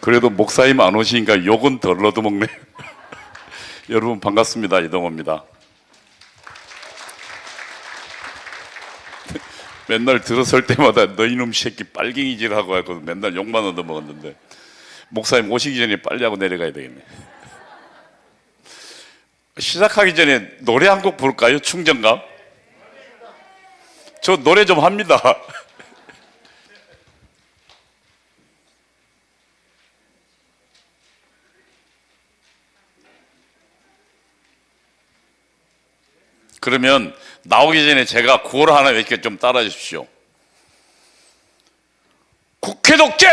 그래도 목사님 안 오시니까 욕은 덜 얻어먹네. 여러분 반갑습니다. 이동호입니다. 맨날 들어설 때마다 너 이놈 새끼 빨갱이질하고 하고 맨날 욕만 얻어먹었는데 목사님 오시기 전에 빨리 하고 내려가야 되겠네. 시작하기 전에 노래 한 곡 부를까요? 충정감? 저 노래 좀 합니다. 그러면 나오기 전에 제가 구호를 하나 외쳐 좀 따라해 주십시오. 국회 독재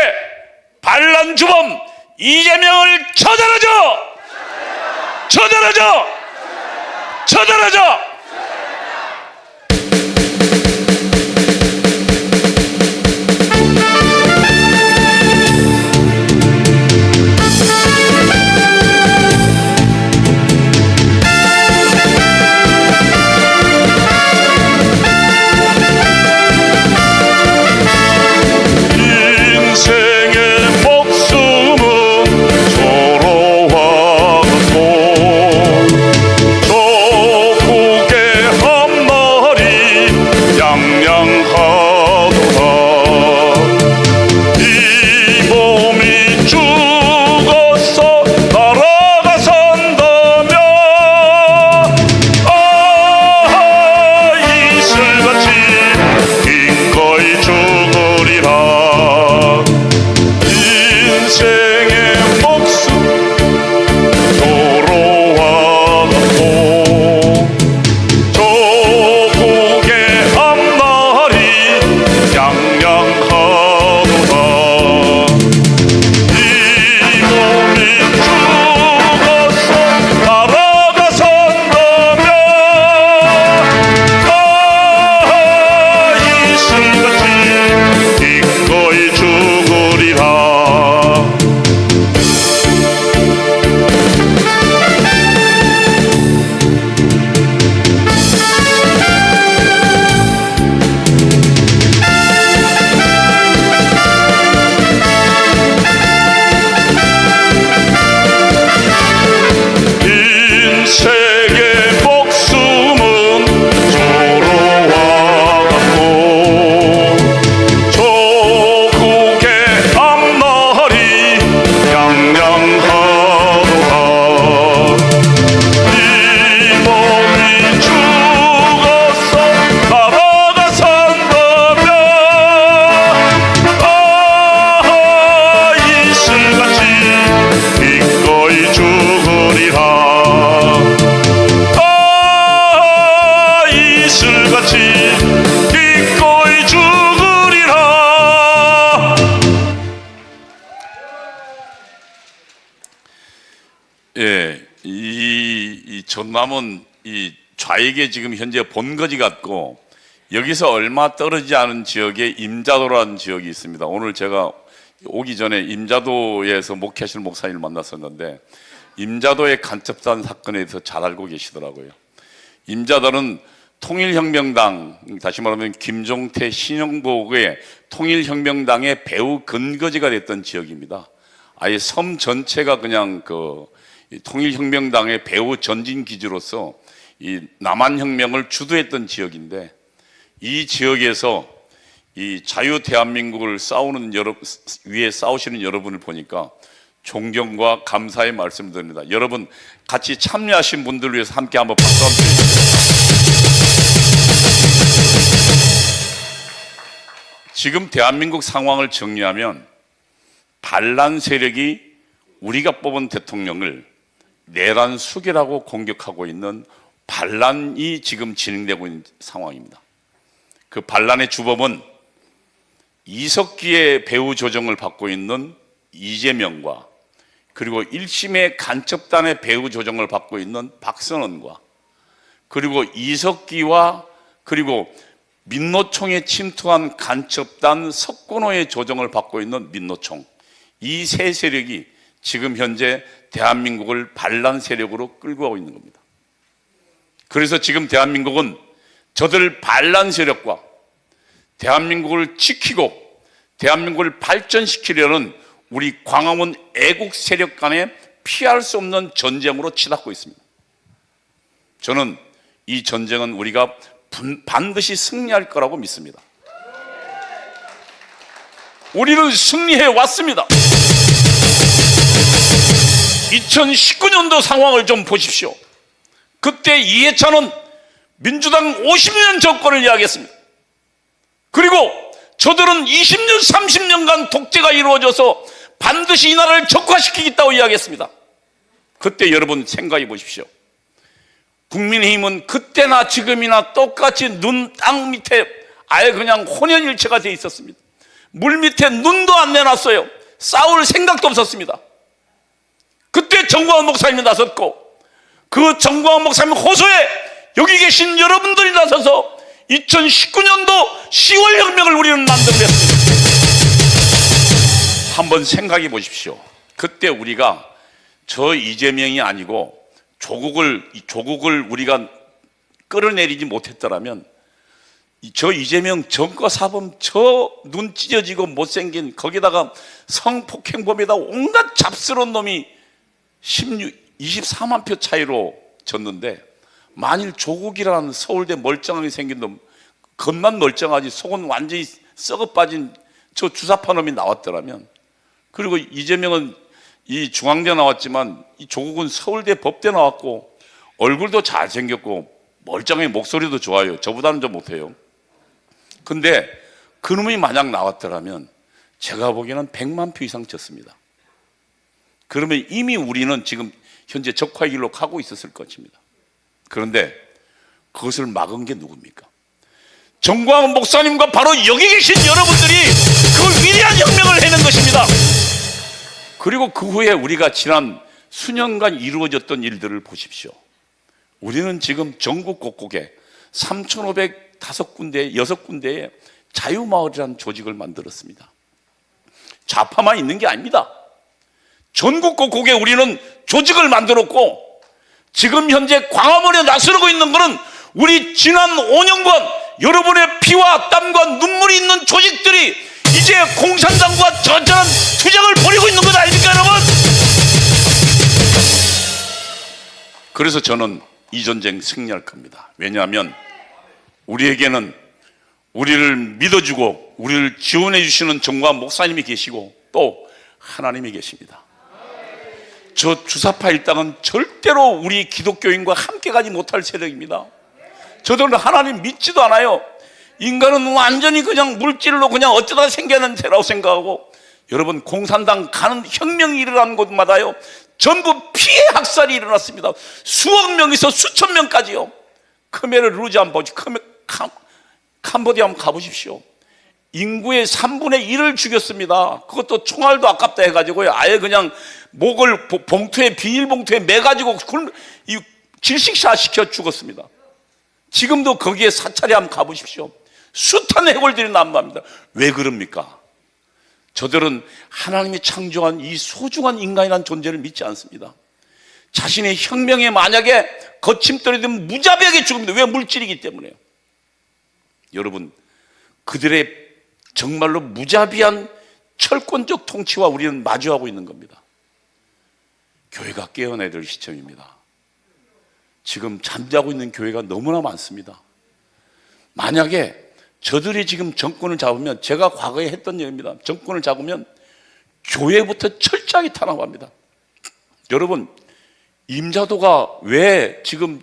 반란 주범 이재명을 처단하자! 처단하자! 처단하자! 이 전남은 이 좌익에 지금 현재 본거지 같고 여기서 얼마 떨어지지 않은 지역에 임자도라는 지역이 있습니다. 오늘 제가 오기 전에 임자도에서 목회하시는 목사님을 만났었는데 임자도의 간첩단 사건에 대해서 잘 알고 계시더라고요. 임자도는 통일혁명당, 다시 말하면 김종태, 신영복의 통일혁명당의 배후 근거지가 됐던 지역입니다. 아예 섬 전체가 그냥 통일혁명당의 배후 전진기지로서 이 남한혁명을 주도했던 지역인데 이 지역에서 이 자유 대한민국을 위해 싸우시는 여러분을 보니까 존경과 감사의 말씀을 드립니다. 여러분 같이 참여하신 분들을 위해서 함께 한번 박수 한번 주세요. 지금 대한민국 상황을 정리하면 반란 세력이 우리가 뽑은 대통령을 내란 수개라고 공격하고 있는 반란이 지금 진행되고 있는 상황입니다. 그 반란의 주범은 이석기의 배후 조정을 받고 있는 이재명과 그리고 1심의 간첩단의 배후 조정을 받고 있는 박선원과 그리고 이석기와 그리고 민노총에 침투한 간첩단 석권호의 조정을 받고 있는 민노총, 이 세 세력이 지금 현재 대한민국을 반란 세력으로 끌고 가고 있는 겁니다. 그래서 지금 대한민국은 저들 반란 세력과 대한민국을 지키고 대한민국을 발전시키려는 우리 광화문 애국 세력 간에 피할 수 없는 전쟁으로 치닫고 있습니다. 저는 이 전쟁은 우리가 반드시 승리할 거라고 믿습니다. 우리는 승리해 왔습니다. 2019년도 상황을 좀 보십시오. 그때 이해찬은 민주당 50년 정권을 이야기했습니다. 그리고 저들은 20년, 30년간 독재가 이루어져서 반드시 이 나라를 적화시키겠다고 이야기했습니다. 그때 여러분 생각해 보십시오. 국민의힘은 그때나 지금이나 똑같이 눈 땅 밑에 아예 그냥 혼연일체가 돼 있었습니다. 물 밑에 눈도 안 내놨어요. 싸울 생각도 없었습니다. 그때 정광훈 목사님이 나섰고, 그 정광훈 목사님 호소에 여기 계신 여러분들이 나서서 2019년도 10월 혁명을 우리는 만들어냈습니다. 한번 생각해 보십시오. 그때 우리가 저 이재명이 아니고 조국을 우리가 끌어내리지 못했더라면 저 이재명 정과사범, 저 눈 찢어지고 못생긴, 거기다가 성폭행범에다 온갖 잡스러운 놈이 24만 표 차이로 졌는데, 만일 조국이라는 서울대 멀쩡하게 생긴 놈, 겉만 멀쩡하지 속은 완전히 썩어 빠진 저 주사파 놈이 나왔더라면, 그리고 이재명은 이 중앙대 나왔지만 이 조국은 서울대 법대 나왔고 얼굴도 잘생겼고 멀쩡하게 목소리도 좋아요. 저보다는 좀 못해요. 근데 그놈이 만약 나왔더라면 제가 보기에는 100만 표 이상 졌습니다. 그러면 이미 우리는 지금 현재 적화의 길로 가고 있었을 것입니다. 그런데 그것을 막은 게 누굽니까? 정광훈 목사님과 바로 여기 계신 여러분들이 그 위대한 혁명을 해낸 것입니다. 그리고 그 후에 우리가 지난 수년간 이루어졌던 일들을 보십시오. 우리는 지금 전국 곳곳에 3,505군데, 6군데의 자유마을이라는 조직을 만들었습니다. 좌파만 있는 게 아닙니다. 전국 곳곳에 우리는 조직을 만들었고, 지금 현재 광화문에 나서고 있는 것은 우리 지난 5년간 여러분의 피와 땀과 눈물이 있는 조직들이 이제 공산당과 저처럼 투쟁을 벌이고 있는 것 아닙니까, 여러분? 그래서 저는 이 전쟁 승리할 겁니다. 왜냐하면 우리에게는 우리를 믿어주고 우리를 지원해 주시는 정광훈 목사님이 계시고 또 하나님이 계십니다. 저 주사파 일당은 절대로 우리 기독교인과 함께 가지 못할 세력입니다. 저들은 하나님 믿지도 않아요. 인간은 완전히 그냥 물질로 그냥 어쩌다 생겨난 새라고 생각하고, 여러분 공산당 가는 혁명이 일어나는 곳마다요 전부 피해 학살이 일어났습니다. 수억 명에서 수천 명까지요. 크메르 루즈 한번 보십시오. 캄보디아 한번 가보십시오. 인구의 3분의 1을 죽였습니다. 그것도 총알도 아깝다 해가지고요 아예 그냥 목을 봉투에, 비닐봉투에 매가지고 질식사 시켜 죽었습니다. 지금도 거기에 사찰에 한번 가보십시오. 숱한 해골들이 난무합니다. 왜 그럽니까? 저들은 하나님이 창조한 이 소중한 인간이라는 존재를 믿지 않습니다. 자신의 혁명에 만약에 거침떨어지면 무자비하게 죽습니다. 왜? 물질이기 때문에요. 여러분, 그들의 정말로 무자비한 철권적 통치와 우리는 마주하고 있는 겁니다. 교회가 깨어나야 될 시점입니다. 지금 잠자고 있는 교회가 너무나 많습니다. 만약에 저들이 지금 정권을 잡으면, 제가 과거에 했던 얘기입니다. 정권을 잡으면 교회부터 철저하게 탄압합니다. 여러분, 임자도가 왜 지금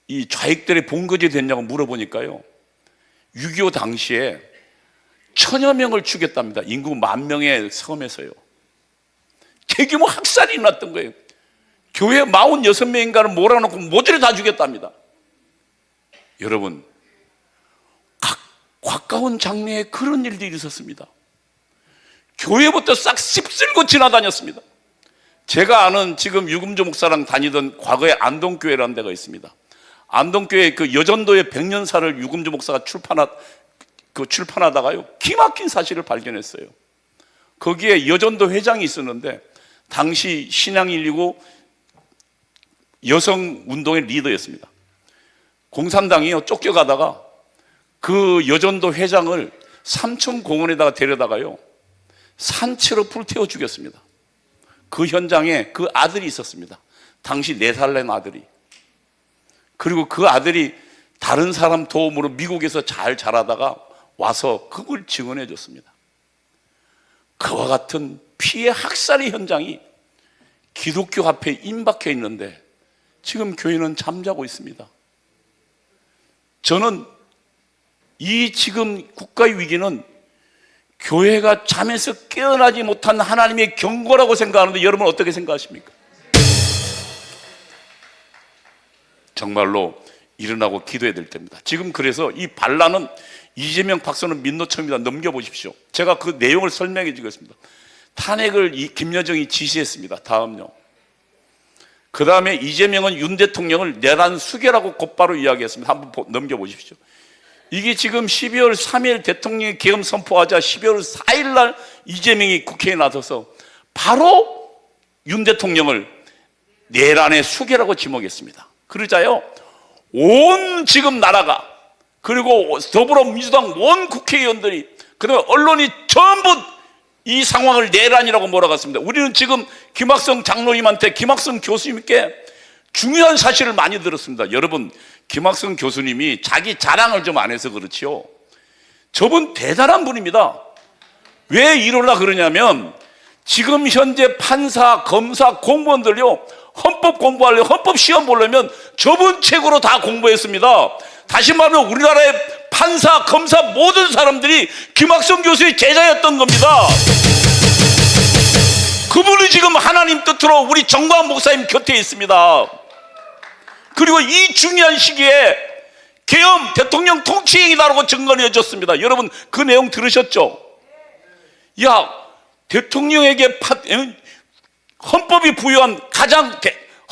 이 좌익들의 본거지 됐냐고 물어보니까요 6.25 당시에 1000여 명을 죽였답니다. 인구 10,000명의 섬에서요. 대규모 학살이 일어났던 거예요. 교회 46명인가를 몰아놓고 모조리 다 죽였답니다. 여러분, 가까운 장래에 그런 일들이 있었습니다. 교회부터 싹 씹쓸고 지나다녔습니다. 제가 아는 지금 유금조 목사랑 다니던 과거에 안동교회라는 데가 있습니다. 안동교회 그 여전도의 100년사를 유금조 목사가 출판하다가요 기막힌 사실을 발견했어요. 거기에 여전도 회장이 있었는데 당시 신앙인이고 여성 운동의 리더였습니다. 공산당이요 쫓겨가다가 그 여전도 회장을 삼천공원에다가 데려다가요 산채로 불태워 죽였습니다. 그 현장에 그 아들이 있었습니다. 당시 4살 된 아들이. 그리고 그 아들이 다른 사람 도움으로 미국에서 잘 자라다가 와서 그걸 증언해 줬습니다. 그와 같은 피해 학살의 현장이 기독교 앞에 임박해 있는데 지금 교회는 잠자고 있습니다. 저는 이 지금 국가의 위기는 교회가 잠에서 깨어나지 못한 하나님의 경고라고 생각하는데 여러분 어떻게 생각하십니까? 정말로 일어나고 기도해야 될 때입니다. 지금 그래서 이 반란은 이재명 박사는 민노총입니다. 넘겨보십시오. 제가 그 내용을 설명해 주겠습니다. 탄핵을 김여정이 지시했습니다. 다음요. 그 다음에 이재명은 윤 대통령을 내란 수괴라고 곧바로 이야기했습니다. 한번 넘겨보십시오. 이게 지금 12월 3일 대통령이 계엄 선포하자 12월 4일 날 이재명이 국회에 나서서 바로 윤 대통령을 내란의 수괴라고 지목했습니다. 그러자요, 온 지금 나라가, 그리고 더불어민주당 온 국회의원들이, 그다음에 언론이 전부 이 상황을 내란이라고 몰아갔습니다. 우리는 지금 김학성 장로님한테, 김학성 교수님께 중요한 사실을 많이 들었습니다. 여러분, 김학성 교수님이 자기 자랑을 좀 안 해서 그렇지요, 저분 대단한 분입니다. 왜 이러려 그러냐면 지금 현재 판사, 검사, 공무원들요, 헌법 공부하려면, 헌법 시험 보려면 저분 책으로 다 공부했습니다. 다시 말하면 우리나라의 판사, 검사 모든 사람들이 김학성 교수의 제자였던 겁니다. 그분이 지금 하나님 뜻으로 우리 정광훈 목사님 곁에 있습니다. 그리고 이 중요한 시기에 계엄 대통령 통치행위다라고 증거해 줬습니다. 여러분 그 내용 들으셨죠? 야, 대통령에게 헌법이 부여한 가장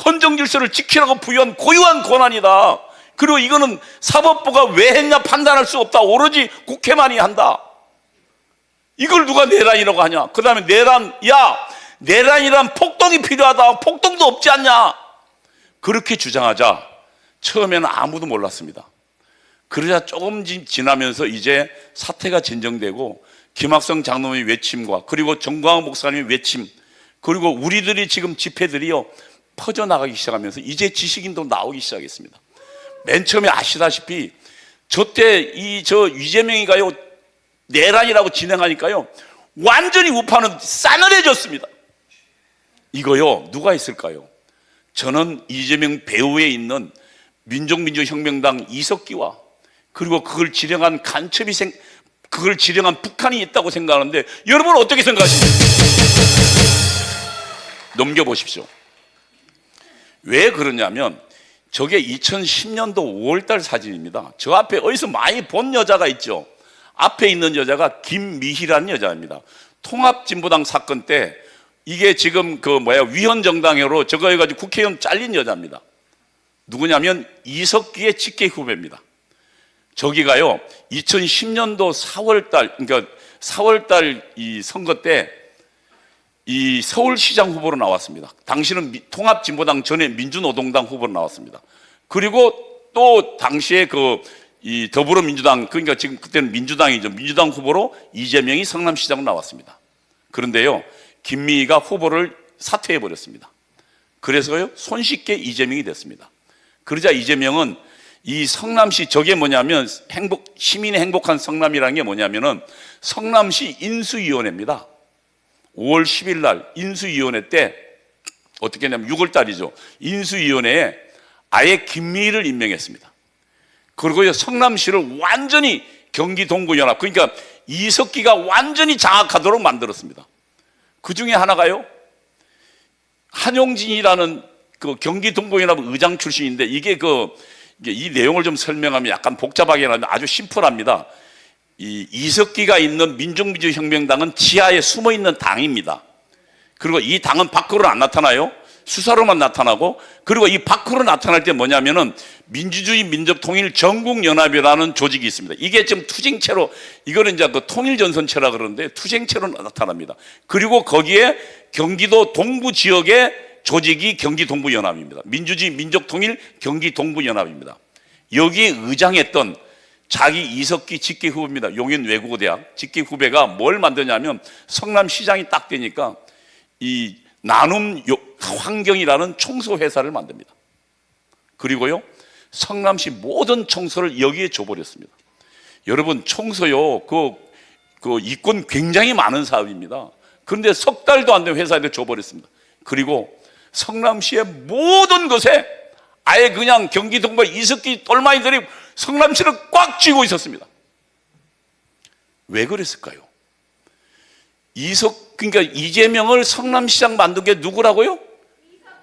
헌정 질서를 지키라고 부여한 고유한 권한이다. 그리고 이거는 사법부가 왜 했냐 판단할 수 없다. 오로지 국회만이 한다. 이걸 누가 내란이라고 하냐. 그 다음에 내란, 야, 내란이란 폭동이 필요하다. 폭동도 없지 않냐. 그렇게 주장하자 처음에는 아무도 몰랐습니다. 그러자 조금 지나면서 이제 사태가 진정되고 김학성 장로님의 외침과 그리고 정광훈 목사님의 외침, 그리고 우리들이 지금 집회들이요 퍼져나가기 시작하면서 이제 지식인도 나오기 시작했습니다. 맨 처음에 아시다시피 저때 이재명이가요 내란이라고 진행하니까요 완전히 우파는 싸늘해졌습니다. 이거요 누가 했을까요? 저는 이재명 배후에 있는 민족민주혁명당 이석기와 그리고 그걸 지령한 그걸 지령한 북한이 있다고 생각하는데 여러분은 어떻게 생각하십니까? 넘겨보십시오. 왜 그러냐면 저게 2010년도 5월달 사진입니다. 저 앞에 어디서 많이 본 여자가 있죠. 앞에 있는 여자가 김미희라는 여자입니다. 통합진보당 사건 때 이게 지금 위헌정당으로 저거 해가지고 국회의원 잘린 여자입니다. 누구냐면 이석기의 직계 후배입니다. 저기가요 2010년도 4월달, 그러니까 4월달 이 선거 때 이 서울시장 후보로 나왔습니다. 당시는 통합진보당 전에 민주노동당 후보로 나왔습니다. 그리고 또 당시에 이 더불어민주당, 그러니까 지금 그때는 민주당이죠. 민주당 후보로 이재명이 성남시장으로 나왔습니다. 그런데요 김미희가 후보를 사퇴해버렸습니다. 그래서요 손쉽게 이재명이 됐습니다. 그러자 이재명은 이 성남시, 저게 뭐냐면 시민의 행복한 성남이라는 게 뭐냐면은 성남시 인수위원회입니다. 5월 10일 날 인수위원회 때 어떻게 했냐면 6월 달이죠. 인수위원회에 아예 김미희를 임명했습니다. 그리고 성남시를 완전히 경기동부연합, 그러니까 이석기가 완전히 장악하도록 만들었습니다. 그 중에 하나가요 한용진이라는 그 경기동부연합 의장 출신인데 이게 이 내용을 좀 설명하면 약간 복잡하게 하는데 아주 심플합니다. 이석기가 있는 민족민주혁명당은 지하에 숨어있는 당입니다. 그리고 이 당은 밖으로는 안 나타나요. 수사로만 나타나고, 그리고 이 밖으로 나타날 때 뭐냐면은 민주주의 민족통일전국연합이라는 조직이 있습니다. 이게 지금 투쟁체로, 이거는 이제 통일전선체라 그러는데 투쟁체로 나타납니다. 그리고 거기에 경기도 동부 지역의 조직이 경기동부연합입니다. 민주주의 민족통일 경기동부연합입니다. 여기에 의장했던 자기 이석기 직계 후배입니다. 용인 외국어대학 직계 후배가 뭘 만드냐면 성남시장이 딱 되니까 이 나눔 환경이라는 청소 회사를 만듭니다. 그리고요, 성남시 모든 청소를 여기에 줘버렸습니다. 여러분, 청소요, 그 이권 굉장히 많은 사업입니다. 그런데 석 달도 안 된 회사에 줘버렸습니다. 그리고 성남시의 모든 것에 아예 그냥 경기도가 이석기 똘마이들이 성남시를 꽉 쥐고 있었습니다. 왜 그랬을까요? 그러니까 이재명을 성남시장 만든 게 누구라고요?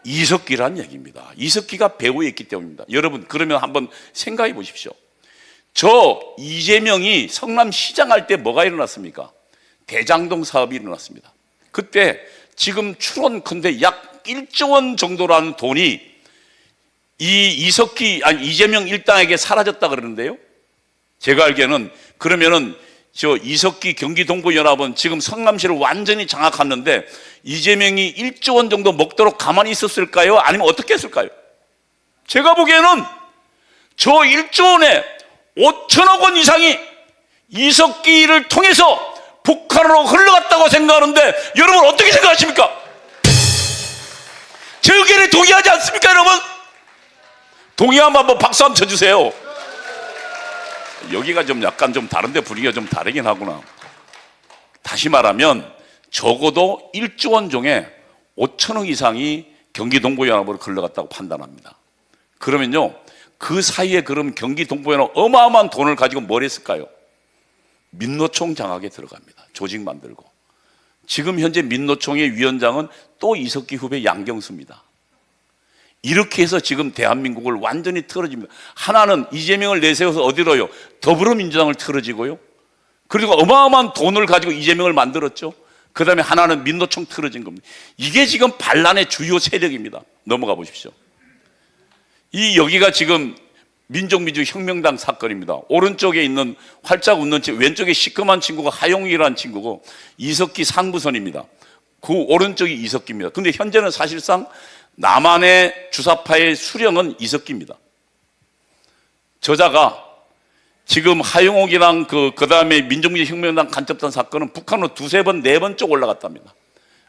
이석기란 얘기입니다. 이석기가 배후에 있기 때문입니다. 여러분, 그러면 한번 생각해 보십시오. 저 이재명이 성남시장 할 때 뭐가 일어났습니까? 대장동 사업이 일어났습니다. 그때 지금 추론컨대 약 1조 원 정도라는 돈이 이재명 일당에게 사라졌다 그러는데요. 제가 알기에는 그러면은 저 이석기 경기동부연합은 지금 성남시를 완전히 장악했는데 이재명이 1조 원 정도 먹도록 가만히 있었을까요? 아니면 어떻게 했을까요? 제가 보기에는 저 1조 원에 5천억 원 이상이 이석기를 통해서 북한으로 흘러갔다고 생각하는데 여러분 어떻게 생각하십니까? 제 의견에 동의하지 않습니까, 여러분? 동의하면 한번 박수 한번 쳐주세요. 여기가 좀 약간 좀 다른데 분위기가 좀 다르긴 하구나. 다시 말하면 적어도 1조 원 중에 5천억 이상이 경기동부연합으로 흘러갔다고 판단합니다. 그러면요, 그 사이에 그럼 경기동부연합 어마어마한 돈을 가지고 뭘 했을까요? 민노총 장악에 들어갑니다. 조직 만들고. 지금 현재 민노총의 위원장은 또 이석기 후배 양경수입니다. 이렇게 해서 지금 대한민국을 완전히 틀어집니다. 하나는 이재명을 내세워서 어디로요? 더불어민주당을 틀어지고요. 그리고 어마어마한 돈을 가지고 이재명을 만들었죠. 그 다음에 하나는 민노총 틀어진 겁니다. 이게 지금 반란의 주요 세력입니다. 넘어가 보십시오. 여기가 지금 민족민주혁명당 사건입니다. 오른쪽에 있는 활짝 웃는 친구, 왼쪽에 시커먼 친구가 하용이라는 친구고 이석기 상부선입니다. 그 오른쪽이 이석기입니다. 근데 현재는 사실상 남한의 주사파의 수령은 이석기입니다. 저자가 지금 하용옥이랑 그 다음에 민족민주혁명당 간첩단 사건은 북한으로 두세 번, 네 번 쪽 올라갔답니다.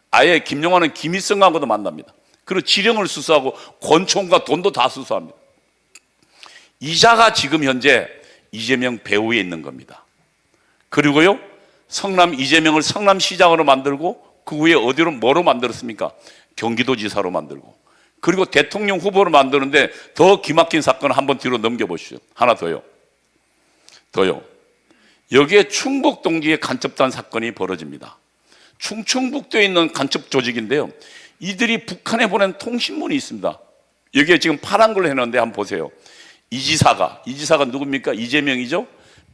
아예 김용환은 김일성하고도 만납니다. 그리고 지령을 수수하고 권총과 돈도 다 수수합니다. 이자가 지금 현재 이재명 배후에 있는 겁니다. 그리고요, 이재명을 성남시장으로 만들고 그 후에 어디로 뭐로 만들었습니까? 경기도지사로 만들고, 그리고 대통령 후보로 만드는데 더 기막힌 사건을 한번 뒤로 넘겨보시죠. 하나 더요. 여기에 충북 동지의 간첩단 사건이 벌어집니다. 충청북도에 있는 간첩 조직인데요, 이들이 북한에 보낸 통신문이 있습니다. 여기에 지금 파란 걸로 해놨는데 한번 보세요. 이 지사가 누굽니까? 이재명이죠.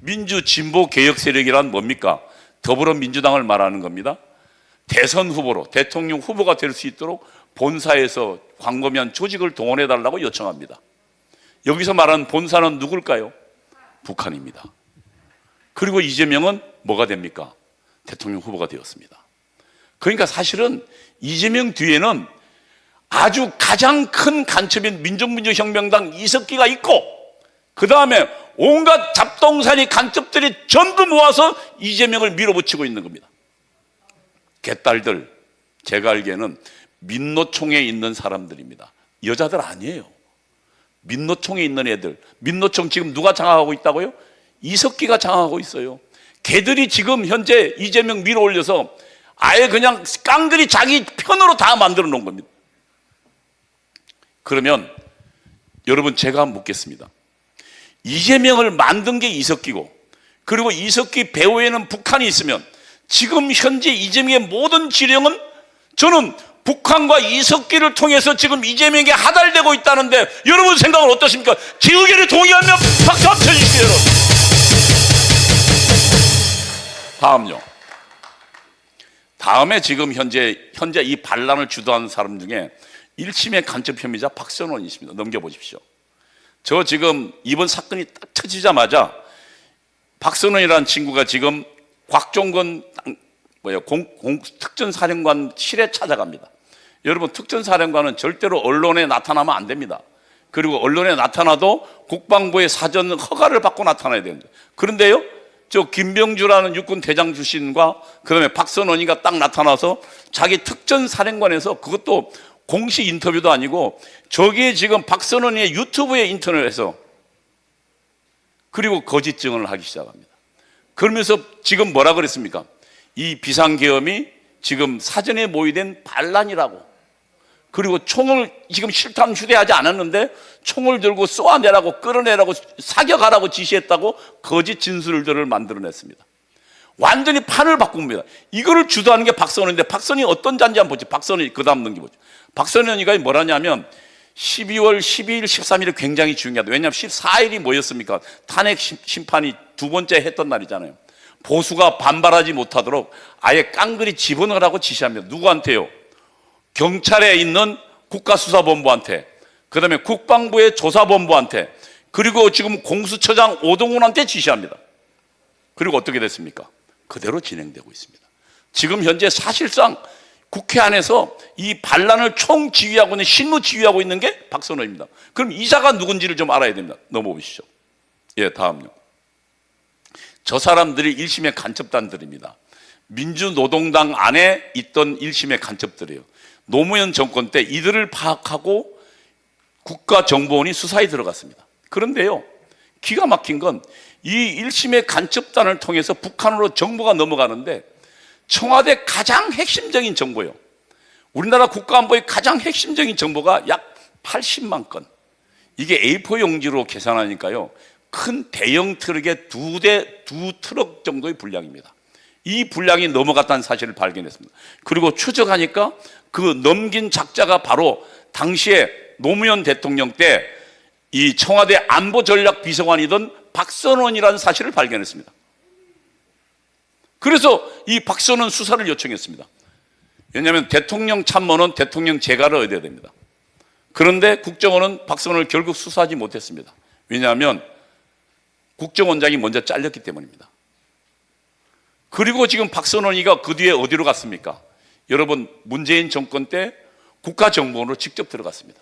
민주진보 개혁 세력이란 뭡니까? 더불어민주당을 말하는 겁니다. 대선 후보로, 대통령 후보가 될 수 있도록 본사에서 광범위한 조직을 동원해달라고 요청합니다. 여기서 말하는 본사는 누굴까요? 북한입니다. 그리고 이재명은 뭐가 됩니까? 대통령 후보가 되었습니다. 그러니까 사실은 이재명 뒤에는 아주 가장 큰 간첩인 민족민주혁명당 이석기가 있고, 그 다음에 온갖 잡동사니 간첩들이 전부 모아서 이재명을 밀어붙이고 있는 겁니다. 개딸들, 제가 알기에는 민노총에 있는 사람들입니다. 여자들 아니에요. 민노총에 있는 애들. 민노총 지금 누가 장악하고 있다고요? 이석기가 장악하고 있어요. 걔들이 지금 현재 이재명 밀어 올려서 아예 그냥 깡들이 자기 편으로 다 만들어 놓은 겁니다. 그러면 여러분, 제가 한번 묻겠습니다. 이재명을 만든 게 이석기고, 그리고 이석기 배후에는 북한이 있으면 지금 현재 이재명의 모든 지령은 저는 북한과 이석기를 통해서 지금 이재명에게 하달되고 있다는데 여러분 생각은 어떠십니까? 제 의견에 동의하면 박수 한번 쳐주십시오, 여러분. 다음요. 다음에 지금 현재 이 반란을 주도하는 사람 중에 1심의 간첩 혐의자 박선원이 있습니다. 넘겨보십시오. 저 지금 이번 사건이 딱 터지자마자 박선원이라는 친구가 지금 곽종건 특전사령관실에 찾아갑니다. 여러분, 특전사령관은 절대로 언론에 나타나면 안 됩니다. 그리고 언론에 나타나도 국방부의 사전 허가를 받고 나타나야 됩니다. 그런데요, 저 김병주라는 육군 대장 출신과 그다음에 박선원이가 딱 나타나서 자기 특전 사령관에서, 그것도 공식 인터뷰도 아니고 저게 지금 박선원의 유튜브에 인터넷에서, 그리고 거짓 증언을 하기 시작합니다. 그러면서 지금 뭐라 그랬습니까? 이 비상계엄이 지금 사전에 모의된 반란이라고, 그리고 총을 지금 실탄 휴대하지 않았는데 총을 들고 쏘아내라고, 끌어내라고, 사격하라고 지시했다고 거짓 진술들을 만들어냈습니다. 완전히 판을 바꿉니다. 이거를 주도하는 게 박선원인데, 박선원이 어떤 잔지 한번 보죠. 박선원이 그 다음 넘겨보죠. 박선원이가 뭐라냐면 12월 12일, 13일이 굉장히 중요하다. 왜냐하면 14일이 뭐였습니까? 탄핵 심판이 두 번째 했던 날이잖아요. 보수가 반발하지 못하도록 아예 깡그리 집어넣으라고 지시합니다. 누구한테요? 경찰에 있는 국가수사본부한테, 그 다음에 국방부의 조사본부한테, 그리고 지금 공수처장 오동훈한테 지시합니다. 그리고 어떻게 됐습니까? 그대로 진행되고 있습니다. 지금 현재 사실상 국회 안에서 이 반란을 총지휘하고 있는, 실무지휘하고 있는 게 박선원입니다. 그럼 이자가 누군지를 좀 알아야 됩니다. 넘어보시죠. 예, 다음요. 저 사람들이 1심의 간첩단들입니다. 민주노동당 안에 있던 1심의 간첩들이에요. 노무현 정권 때 이들을 파악하고 국가정보원이 수사에 들어갔습니다. 그런데요, 기가 막힌 건 이 1심의 간첩단을 통해서 북한으로 정보가 넘어가는데 청와대 가장 핵심적인 정보요, 우리나라 국가안보의 가장 핵심적인 정보가 약 80만 건. 이게 A4 용지로 계산하니까요, 큰 대형 트럭의 두 트럭 정도의 분량입니다. 이 분량이 넘어갔다는 사실을 발견했습니다. 그리고 추적하니까 그 넘긴 작자가 바로 당시에 노무현 대통령 때 이 청와대 안보전략비서관이던 박선원이라는 사실을 발견했습니다. 그래서 이 박선원 수사를 요청했습니다. 왜냐하면 대통령 참모는 대통령 재가를 얻어야 됩니다. 그런데 국정원은 박선원을 결국 수사하지 못했습니다. 왜냐하면 국정원장이 먼저 잘렸기 때문입니다. 그리고 지금 박선원이가 그 뒤에 어디로 갔습니까? 여러분, 문재인 정권 때 국가정보원으로 직접 들어갔습니다.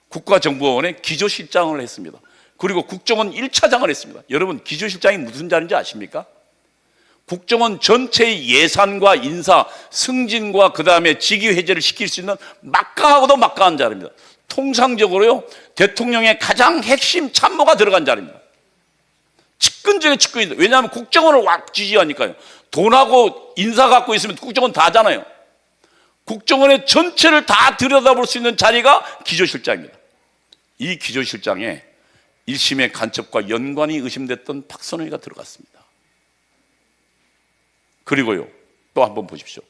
국가정보원에 기조실장을 했습니다. 그리고 국정원 1차장을 했습니다. 여러분, 기조실장이 무슨 자리인지 아십니까? 국정원 전체의 예산과 인사, 승진과 그 다음에 직위 해제를 시킬 수 있는 막강하고도 막강한 자리입니다. 통상적으로요, 대통령의 가장 핵심 참모가 들어간 자리입니다. 측근 중에 측근인데, 왜냐하면 국정원을 확 지지하니까요. 돈하고 인사 갖고 있으면 국정원 다잖아요. 국정원의 전체를 다 들여다볼 수 있는 자리가 기조실장입니다. 이 기조실장에 1심의 간첩과 연관이 의심됐던 박선원이가 들어갔습니다. 그리고요, 또 한번 보십시오.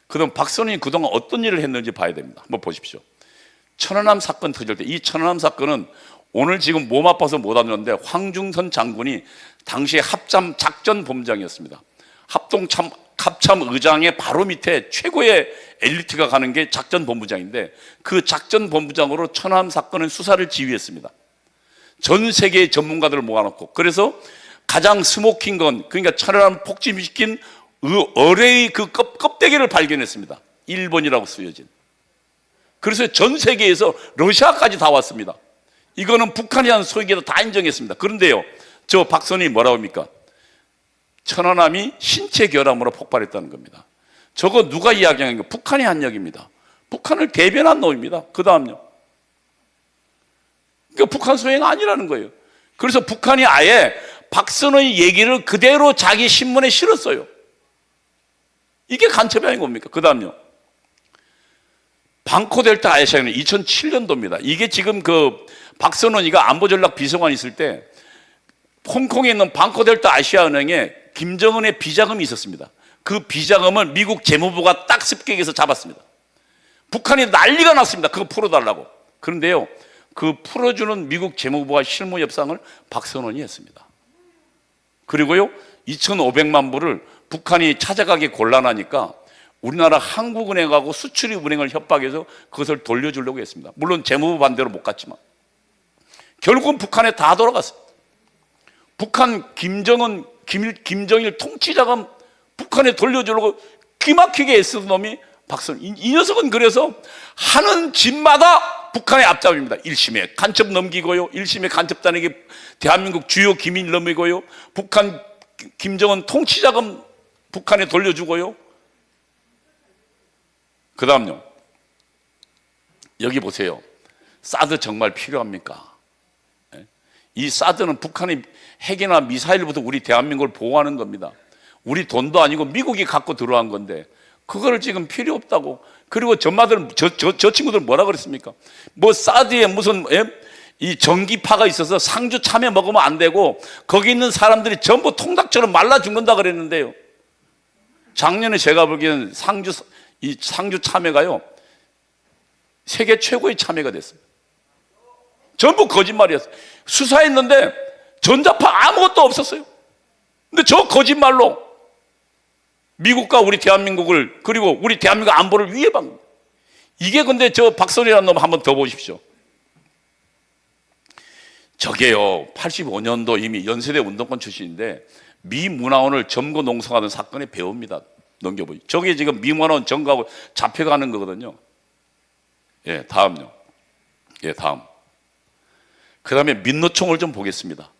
그럼 박선원이 그동안 어떤 일을 했는지 봐야 됩니다. 한번 보십시오. 천안함 사건 터질 때, 이 천안함 사건은 오늘 지금 몸 아파서 못 왔는데 황중선 장군이 당시에 합참 작전 본부장이었습니다. 합참 의장의 바로 밑에 최고의 엘리트가 가는 게 작전 본부장인데, 그 작전 본부장으로 천안함 사건의 수사를 지휘했습니다. 전 세계의 전문가들을 모아놓고, 그래서 가장 스모킹 건, 그러니까 천안함 폭침시킨 어뢰의 그 껍데기를 발견했습니다. 1번이라고 쓰여진. 그래서 전 세계에서 러시아까지 다 왔습니다. 이거는 북한이 한 소위에도 다 인정했습니다. 그런데요, 저 박선이 뭐라고 합니까? 천안함이 신체 결함으로 폭발했다는 겁니다. 저거 누가 이야기한 거? 북한이 한 얘기입니다. 북한을 대변한 놈입니다. 그 다음요, 그러니까 북한 소행 아니라는 거예요. 그래서 북한이 아예 박선의 얘기를 그대로 자기 신문에 실었어요. 이게 간첩이 아닌 겁니까? 그 다음요, 방코델타 아시아는 2007년도입니다. 이게 지금 그 박선원이가 안보전략 비서관 있을 때 홍콩에 있는 방코델타 아시아은행에 김정은의 비자금이 있었습니다. 그 비자금을 미국 재무부가 딱 습격해서 잡았습니다. 북한이 난리가 났습니다. 그거 풀어달라고. 그런데요, 그 풀어주는 미국 재무부와 실무 협상을 박선원이 했습니다. 그리고요, 2,500만 불을 북한이 찾아가기 곤란하니까 우리나라 한국은행하고 수출입은행을 협박해서 그것을 돌려주려고 했습니다. 물론 재무부 반대로 못 갔지만 결국은 북한에 다 돌아갔습니다. 북한 김정일 통치자금 북한에 돌려주려고 기막히게 애쓰던 놈이 박선원. 이 녀석은 그래서 하는 짓마다 북한의 앞잡입니다. 1심에 간첩 넘기고요. 1심에 간첩단에게 대한민국 주요 기밀 넘기고요. 북한 김정은 통치자금 북한에 돌려주고요. 그 다음요. 여기 보세요. 사드 정말 필요합니까? 이 사드는 북한의 핵이나 미사일부터 우리 대한민국을 보호하는 겁니다. 우리 돈도 아니고 미국이 갖고 들어간 건데 그거를 지금 필요 없다고. 그리고 저 친구들은 뭐라 그랬습니까? 뭐 사드에 무슨 이 전기파가 있어서 상주 참외 먹으면 안 되고 거기 있는 사람들이 전부 통닭처럼 말라 죽는다 그랬는데요. 작년에 제가 보기에는 상주 참외가요 세계 최고의 참외가 됐어요. 전부 거짓말이었어요. 수사했는데 전자파 아무것도 없었어요. 근데 저 거짓말로 미국과 우리 대한민국을, 그리고 우리 대한민국 안보를 위협한 겁니다. 이게 근데 저 박선희라는 놈 한번 더 보십시오. 저게요 85년도 이미 연세대 운동권 출신인데 미 문화원을 점거 농성하던 사건의 배우입니다. 넘겨보죠. 저게 지금 미 문화원 점거하고 잡혀가는 거거든요. 예, 다음요. 예, 다음. 그 다음에 민노총을 좀 보겠습니다.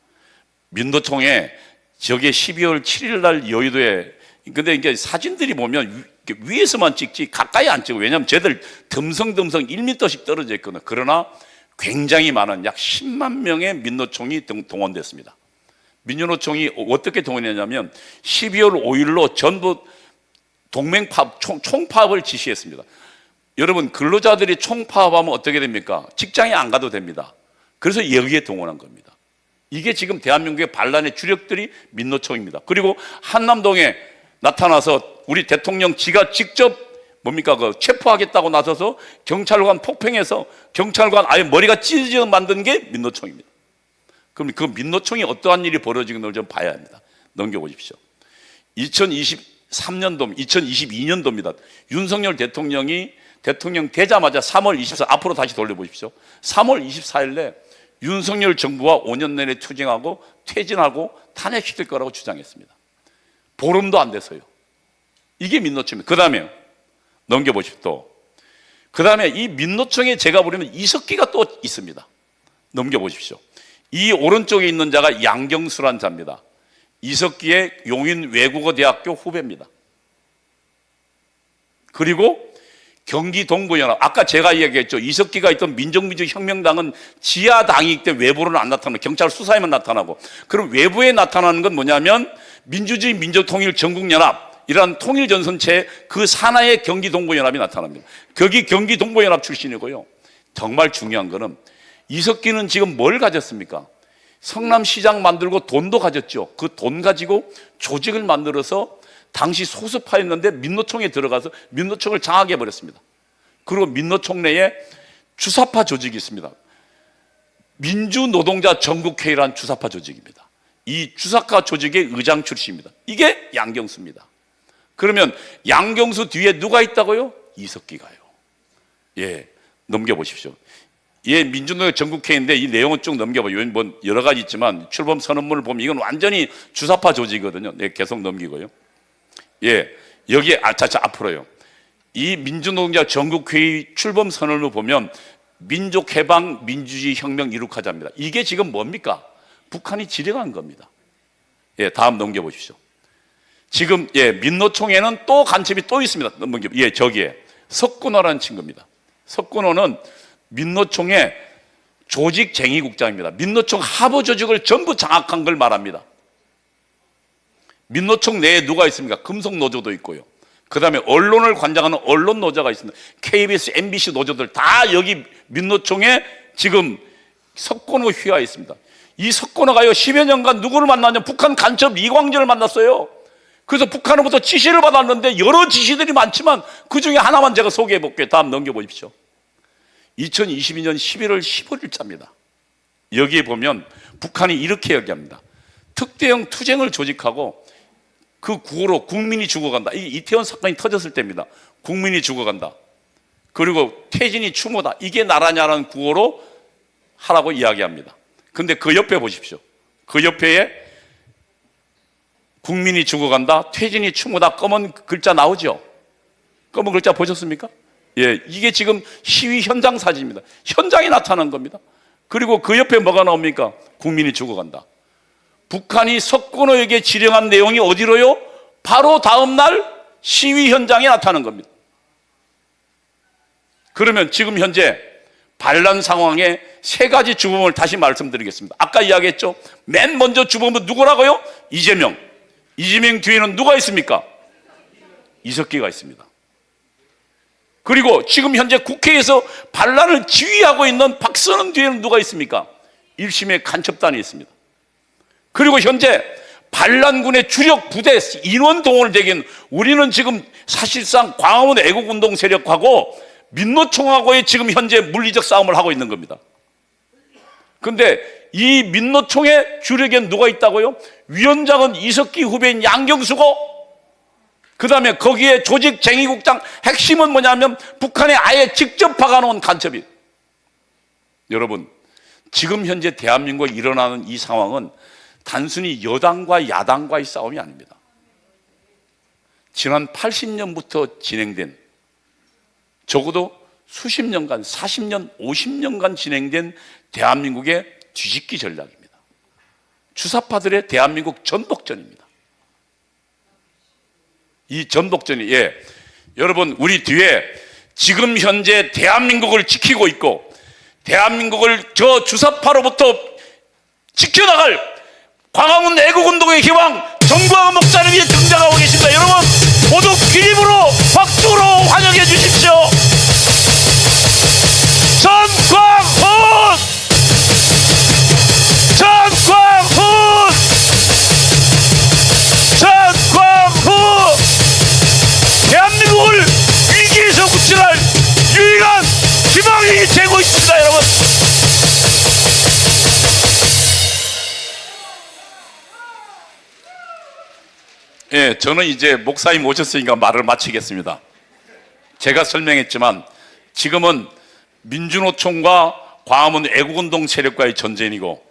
민노총에 저게 12월 7일 날 여의도에, 근데 이게 사진들이 보면 위에서만 찍지 가까이 안 찍어. 왜냐하면 쟤들 듬성듬성 1m씩 떨어져 있거든요. 그러나 굉장히 많은 약 10만 명의 민노총이 동원됐습니다. 민노총이 어떻게 동원했냐면 12월 5일로 전부 동맹파업, 총파업을 지시했습니다. 여러분 근로자들이 총파업하면 어떻게 됩니까? 직장에 안 가도 됩니다. 그래서 여기에 동원한 겁니다. 이게 지금 대한민국의 반란의 주력들이 민노총입니다. 그리고 한남동에 나타나서 우리 대통령 지가 직접 뭡니까 그 체포하겠다고 나서서 경찰관 폭행해서 경찰관 아예 머리가 찢어져 만든 게 민노총입니다. 그럼 그 민노총이 어떠한 일이 벌어지는 걸 좀 봐야 합니다. 넘겨보십시오. 2023년도, 2022년도입니다. 윤석열 대통령이 대통령 되자마자 3월 24일, 앞으로 다시 돌려보십시오. 3월 24일에 윤석열 정부와 5년 내내 투쟁하고 퇴진하고 탄핵시킬 거라고 주장했습니다. 보름도 안 돼서요. 이게 민노총입니다. 그 다음에 넘겨보십시오. 또. 그 다음에 이 민노총에 제가 보려면 이석기가 또 있습니다. 넘겨보십시오. 이 오른쪽에 있는 자가 양경수란 자입니다. 이석기의 용인 외국어대학교 후배입니다. 그리고 경기 동부연합, 아까 제가 이야기했죠. 이석기가 있던 민족민주혁명당은 지하당이기 때문에 외부로는 안 나타나고 경찰 수사에만 나타나고, 그럼 외부에 나타나는 건 뭐냐면 민주주의 민족통일전국연합 이런 통일전선체 그 산하의 경기 동부연합이 나타납니다. 거기 경기 동부연합 출신이고요. 정말 중요한 거는 이석기는 지금 뭘 가졌습니까? 성남시장 만들고 돈도 가졌죠. 그 돈 가지고 조직을 만들어서 당시 소수파였는데 민노총에 들어가서 민노총을 장악해버렸습니다. 그리고 민노총 내에 주사파 조직이 있습니다. 민주노동자 전국회의라는 주사파 조직입니다. 이 주사파 조직의 의장 출신입니다. 이게 양경수입니다. 그러면 양경수 뒤에 누가 있다고요? 이석기가요. 예, 넘겨보십시오. 예, 민주노동 전국회의인데 이 내용은 쭉 넘겨봐요. 뭐 여러 가지 있지만 출범 선언문을 보면 이건 완전히 주사파 조직이거든요. 네, 계속 넘기고요. 예, 여기에 앞으로요. 이 민주노동자 전국회의 출범 선언을 보면 민족해방, 민주주의 혁명 이룩하자입니다. 이게 지금 뭡니까? 북한이 지령한 겁니다. 예, 다음 넘겨보십시오. 지금 예, 민노총에는 또 간첩이 또 있습니다. 예, 저기에 석군호라는 친구입니다. 석군호는 민노총의 조직쟁의국장입니다. 민노총 하부 조직을 전부 장악한 걸 말합니다. 민노총 내에 누가 있습니까? 금속노조도 있고요. 그 다음에 언론을 관장하는 언론노조가 있습니다. KBS, MBC 노조들 다 여기 민노총에 지금 석권호 휘하에 있습니다. 이 석권호가요 10여 년간 누구를 만났냐면 북한 간첩 이광재를 만났어요. 그래서 북한으로부터 지시를 받았는데 여러 지시들이 많지만 그 중에 하나만 제가 소개해 볼게요. 다음 넘겨보십시오. 2022년 11월 15일자입니다. 여기에 보면 북한이 이렇게 얘기합니다. 특대형 투쟁을 조직하고 그 구호로 국민이 죽어간다. 이 이태원 사건이 터졌을 때입니다. 국민이 죽어간다. 그리고 퇴진이 추모다. 이게 나라냐라는 구호로 하라고 이야기합니다. 근데 그 옆에 보십시오. 그 옆에 국민이 죽어간다, 퇴진이 추모다 검은 글자 나오죠? 검은 글자 보셨습니까? 예, 이게 지금 시위 현장 사진입니다. 현장에 나타난 겁니다. 그리고 그 옆에 뭐가 나옵니까? 국민이 죽어간다. 북한이 석권호에게 지령한 내용이 어디로요? 바로 다음 날 시위 현장에 나타난 겁니다. 그러면 지금 현재 반란 상황에 세 가지 주범을 다시 말씀드리겠습니다. 아까 이야기했죠? 맨 먼저 주범은 누구라고요? 이재명. 이재명 뒤에는 누가 있습니까? 이석기가 있습니다. 그리고 지금 현재 국회에서 반란을 지휘하고 있는 박선원 뒤에는 누가 있습니까? 1심의 간첩단이 있습니다. 그리고 현재 반란군의 주력 부대 인원 동원을 대긴 우리는 지금 사실상 광화문 애국운동 세력하고 민노총하고의 지금 현재 물리적 싸움을 하고 있는 겁니다. 그런데 이 민노총의 주력엔 누가 있다고요? 위원장은 이석기 후배인 양경수고, 그 다음에 거기에 조직 쟁의국장 핵심은 뭐냐면 북한에 아예 직접 박아놓은 간첩이. 여러분, 지금 현재 대한민국에 일어나는 이 상황은 단순히 여당과 야당과의 싸움이 아닙니다. 지난 80년부터 진행된, 적어도 수십 년간, 40년, 50년간 진행된 대한민국의 뒤집기 전략입니다. 주사파들의 대한민국 전복전입니다. 이 전복전이, 예, 여러분, 우리 뒤에 지금 현재 대한민국을 지키고 있고 대한민국을 저 주사파로부터 지켜나갈 광화문 애국운동의 희망 정광훈 목사님이 등장하고 계십니다. 여러분, 모두 기립으로 박수로 환영해 주십시오. 전광훈! 전광훈! 전광훈! 대한민국을 위기에서 구출할 유일한 희망이 되고 있습니다, 여러분. 예, 저는 이제 목사님 오셨으니까 말을 마치겠습니다. 제가 설명했지만 지금은 민주노총과 광화문 애국운동 세력과의 전쟁이고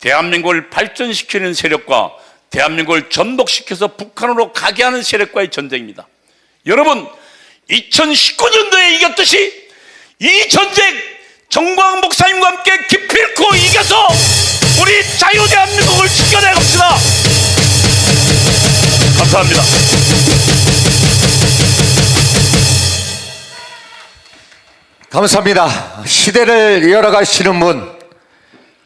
대한민국을 발전시키는 세력과 대한민국을 전복시켜서 북한으로 가게 하는 세력과의 전쟁입니다. 여러분, 2019년도에 이겼듯이 이 전쟁 정광훈 목사님과 함께 기필코 이겨서 우리 자유대한민국을 지켜내갑시다. 감사합니다. 감사합니다. 시대를 이어가시는 분,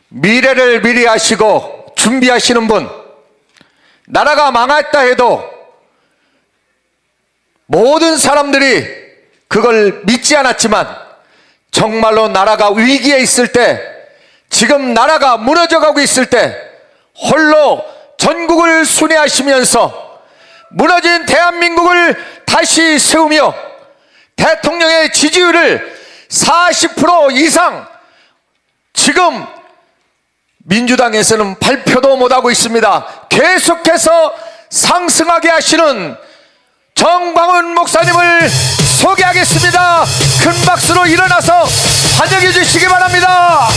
미래를 미리 아시고 준비하시는 분, 나라가 망했다 해도 모든 사람들이 그걸 믿지 않았지만 정말로 나라가 위기에 있을 때, 지금 나라가 무너져가고 있을 때 홀로 전국을 순회하시면서 무너진 대한민국을 다시 세우며 대통령의 지지율을 40% 이상 지금 민주당에서는 발표도 못하고 있습니다. 계속해서 상승하게 하시는 정광훈 목사님을 소개하겠습니다. 큰 박수로 일어나서 환영해 주시기 바랍니다.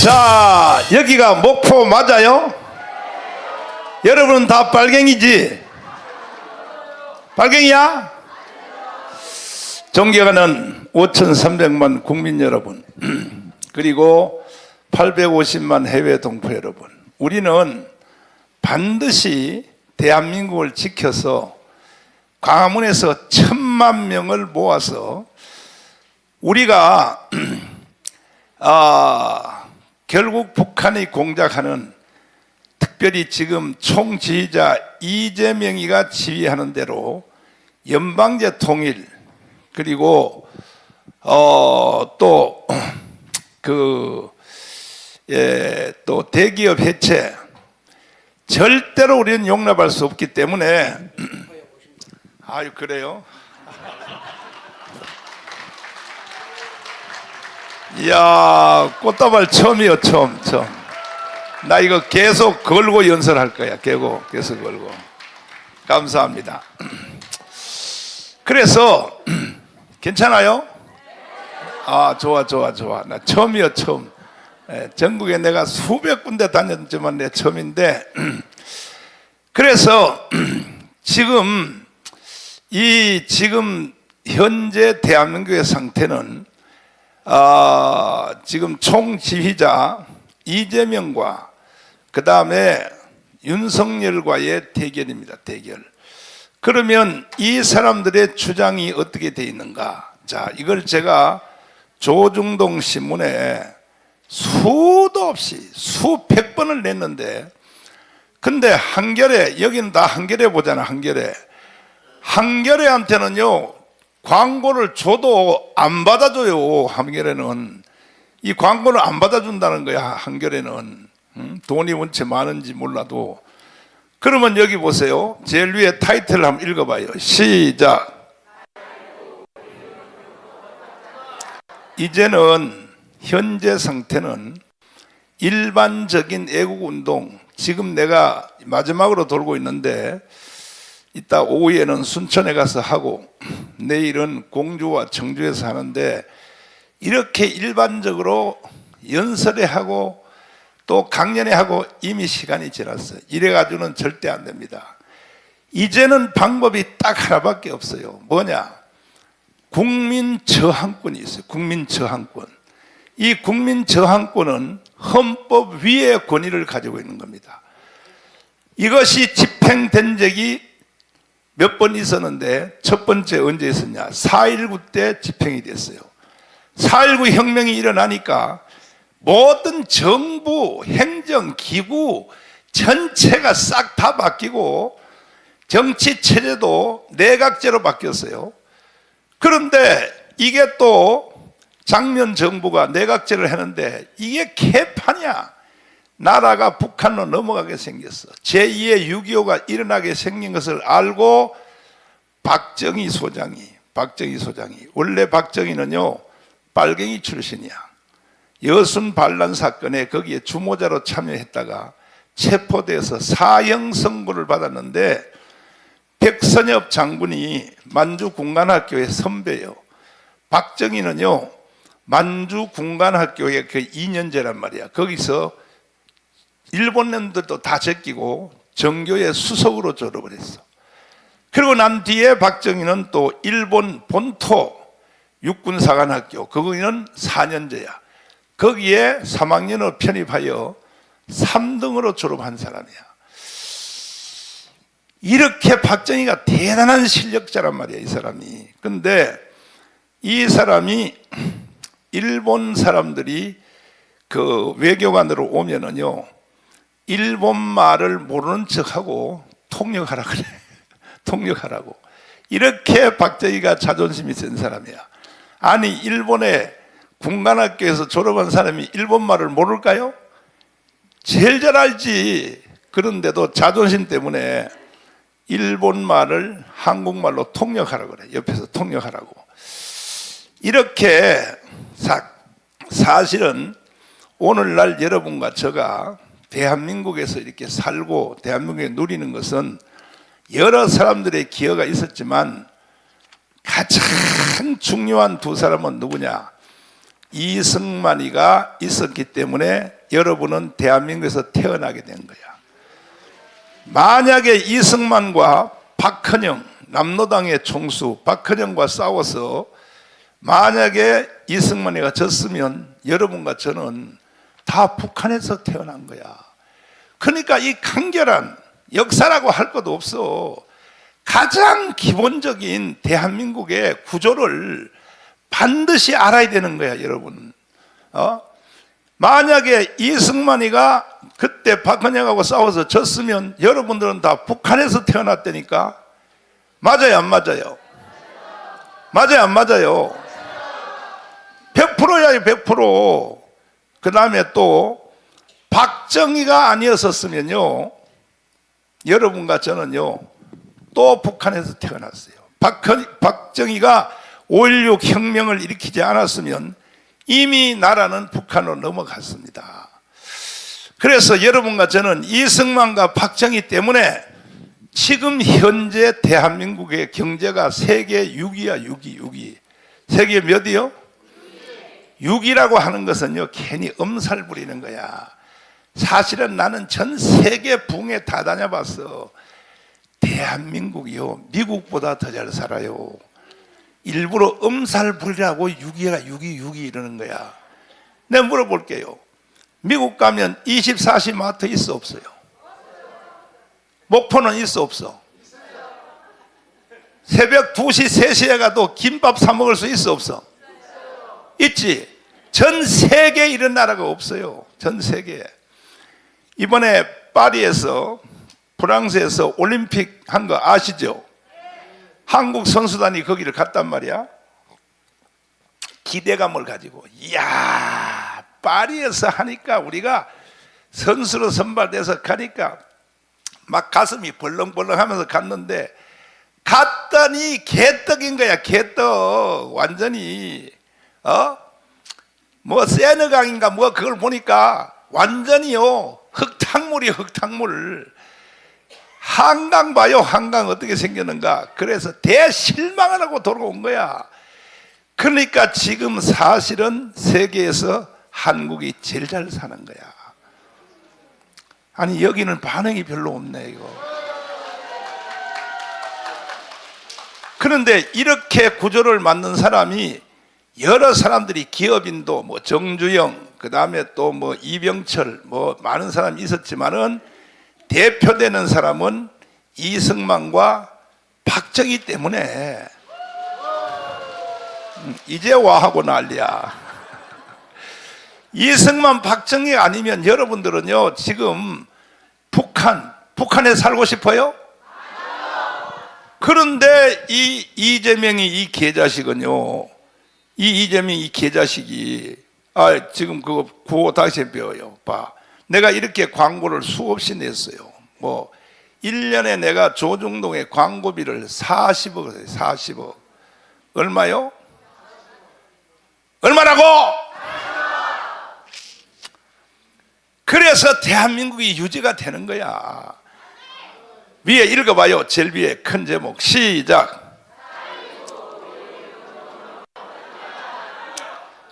자, 여기가 목포 맞아요? 여러분은 다 빨갱이지? 빨갱이야? 존경하는 5,300만 국민 여러분, 그리고 850만 해외 동포 여러분, 우리는 반드시 대한민국을 지켜서 광화문에서 1,000만 명을 모아서 우리가 결국 북한이 공작하는, 특별히 지금 총지휘자 이재명이가 지휘하는 대로 연방제 통일, 그리고 또 대기업 해체, 절대로 우리는 용납할 수 없기 때문에 아유, 그래요? 이야, 꽃다발 처음이요, 처음. 나 이거 계속 걸고 연설할 거야. 계속 걸고. 감사합니다. 그래서 괜찮아요? 아, 좋아. 나 처음이요, 처음. 전국에 내가 수백 군데 다녔지만 내 처음인데 그래서 지금 현재 대한민국의 상태는 지금 총지휘자 이재명과 그 다음에 윤석열과의 대결입니다. 대결. 그러면 이 사람들의 주장이 어떻게 되어 있는가? 자, 이걸 제가 조중동 신문에 수도 없이 수백 번을 냈는데, 근데 한겨레, 여기는 다 한겨레 보잖아. 한겨레한테는요 광고를 줘도 안 받아줘요. 한겨레는 이 광고를 안 받아준다는 거야. 한겨레는 돈이 원체 많은지 몰라도. 그러면 여기 보세요. 제일 위에 타이틀을 한번 읽어봐요. 시작. 이제는 현재 상태는 일반적인 애국운동, 지금 내가 마지막으로 돌고 있는데 이따 오후에는 순천에 가서 하고 내일은 공주와 청주에서 하는데, 이렇게 일반적으로 연설회 하고 또 강연회 하고 이미 시간이 지났어요. 이래가지고는 절대 안 됩니다. 이제는 방법이 딱 하나밖에 없어요. 뭐냐? 국민 저항권이 있어요. 국민 저항권. 이 국민 저항권은 헌법 위의 권위를 가지고 있는 겁니다. 이것이 집행된 적이 몇 번 있었는데, 첫 번째 언제 있었냐? 4.19 때 집행이 됐어요. 4.19 혁명이 일어나니까 모든 정부, 행정, 기구 전체가 싹 다 바뀌고 정치 체제도 내각제로 바뀌었어요. 그런데 이게 또 장면 정부가 내각제를 했는데 이게 개판이야. 나라가 북한으로 넘어가게 생겼어. 제2의 6.25가 일어나게 생긴 것을 알고 박정희 소장이 원래 박정희는요 빨갱이 출신이야. 여순 반란 사건에 거기에 주모자로 참여했다가 체포돼서 사형 선고를 받았는데, 백선엽 장군이 만주 군관학교의 선배예요. 박정희는요 만주 군관학교의 그 2년제란 말이야. 거기서 일본 놈들도 다 제끼고 정교의 수석으로 졸업을 했어. 그리고 난 뒤에 박정희는 또 일본 본토 육군사관학교, 거기는 4년제야. 거기에 3학년으로 편입하여 3등으로 졸업한 사람이야. 이렇게 박정희가 대단한 실력자란 말이야, 이 사람이. 근데 이 사람이 일본 사람들이 그 외교관으로 오면은요 일본 말을 모르는 척하고 통역하라 그래. 통역하라고. 이렇게 박정희가 자존심이 센 사람이야. 아니, 일본의 군관학교에서 졸업한 사람이 일본 말을 모를까요? 제일 잘 알지. 그런데도 자존심 때문에 일본 말을 한국말로 통역하라고 그래. 옆에서 통역하라고. 이렇게 사실은 오늘날 여러분과 제가 대한민국에서 이렇게 살고 대한민국에 누리는 것은 여러 사람들의 기여가 있었지만 가장 중요한 두 사람은 누구냐? 이승만이가 있었기 때문에 여러분은 대한민국에서 태어나게 된 거야. 만약에 이승만과 박헌영, 남로당의 총수 박헌영과 싸워서 만약에 이승만이가 졌으면 여러분과 저는 다 북한에서 태어난 거야. 그러니까 이 간결한 역사라고 할 것도 없어. 가장 기본적인 대한민국의 구조를 반드시 알아야 되는 거야, 여러분. 만약에 이승만이가 그때 박헌영하고 싸워서 졌으면 여러분들은 다 북한에서 태어났다니까. 맞아요, 안 맞아요? 맞아요, 안 맞아요? 100%야요, 100%. 그 다음에 또 박정희가 아니었었으면요 여러분과 저는요 또 북한에서 태어났어요. 박정희가 5.16 혁명을 일으키지 않았으면 이미 나라는 북한으로 넘어갔습니다. 그래서 여러분과 저는 이승만과 박정희 때문에 지금 현재 대한민국의 경제가 세계 6위야. 6위. 세계 몇이요? 6위라고 하는 것은요 괜히 엄살 부리는 거야. 사실은 나는 전 세계 붕에 다 다녀봤어. 대한민국이요 미국보다 더 잘 살아요. 일부러 엄살 부리라고 6.2 이러는 거야. 내가 물어볼게요. 미국 가면 24시 마트 있어 없어요? 목포는 있어 없어? 새벽 2시 3시에 가도 김밥 사 먹을 수 있어 없어? 있지. 전 세계에 이런 나라가 없어요. 전 세계에. 이번에 파리에서 프랑스에서 올림픽 한 거 아시죠? 한국 선수단이 거기를 갔단 말이야. 기대감을 가지고 이야 파리에서 하니까 우리가 선수로 선발돼서 가니까 막 가슴이 벌렁벌렁하면서 갔는데 갔더니 개떡인 거야. 개떡. 완전히 뭐 세느강인가 뭐 그걸 보니까 완전히요 흙탕물이 흙탕물. 한강 봐요. 한강 어떻게 생겼는가. 그래서 대실망을 하고 돌아온 거야. 그러니까 지금 사실은 세계에서 한국이 제일 잘 사는 거야. 아니 여기는 반응이 별로 없네 이거. 그런데 이렇게 구조를 만든 사람이 여러 사람들이 기업인도 뭐 정주영 그 다음에 또 뭐 이병철 뭐 많은 사람이 있었지만은 대표되는 사람은 이승만과 박정희 때문에 이제 와 하고 난리야. 이승만 박정희 아니면 여러분들은요 지금 북한에 살고 싶어요? 그런데 이 이재명이 이 개자식은요 이재명이 이 개자식이 지금 그거 구호 다시 배워요. 봐. 내가 이렇게 광고를 수없이 냈어요. 뭐 1년에 내가 조중동에 광고비를 40억 했어요. 40억. 얼마요? 얼마라고? 그래서 대한민국이 유지가 되는 거야. 위에 읽어봐요. 제일 위에 큰 제목 시작.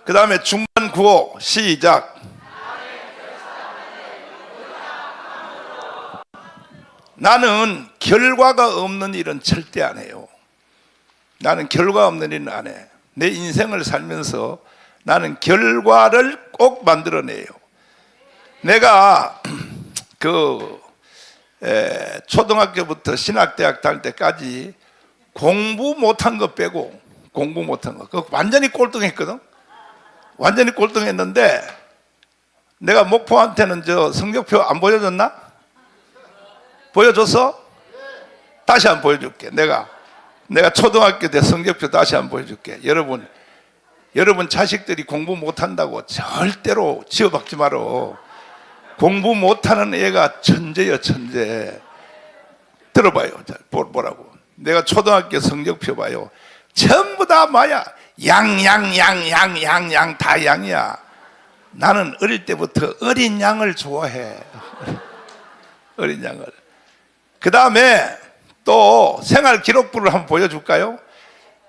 그 다음에 중간 구호 시작. 나는 결과가 없는 일은 절대 안 해요. 나는 결과 없는 일은 안 해. 내 인생을 살면서 나는 결과를 꼭 만들어내요. 내가 초등학교부터 신학대학 다닐 때까지 공부 못한 거 빼고 공부 못한 거 그거 완전히 꼴등했거든. 완전히 꼴등했는데 내가 목포한테는 저 성적표 안 보여줬나? 보여줬어? 다시 한번 보여줄게. 내가 초등학교 때 성적표 다시 한번 보여줄게. 여러분 자식들이 공부 못한다고 절대로 지어박지 마라. 공부 못하는 애가 천재요 천재. 들어봐요. 보라고. 내가 초등학교 성적표 봐요. 전부 다 뭐야? 양 다 양이야. 나는 어릴 때부터 어린 양을 좋아해. 어린 양을. 그 다음에 또 생활 기록부를 한번 보여줄까요?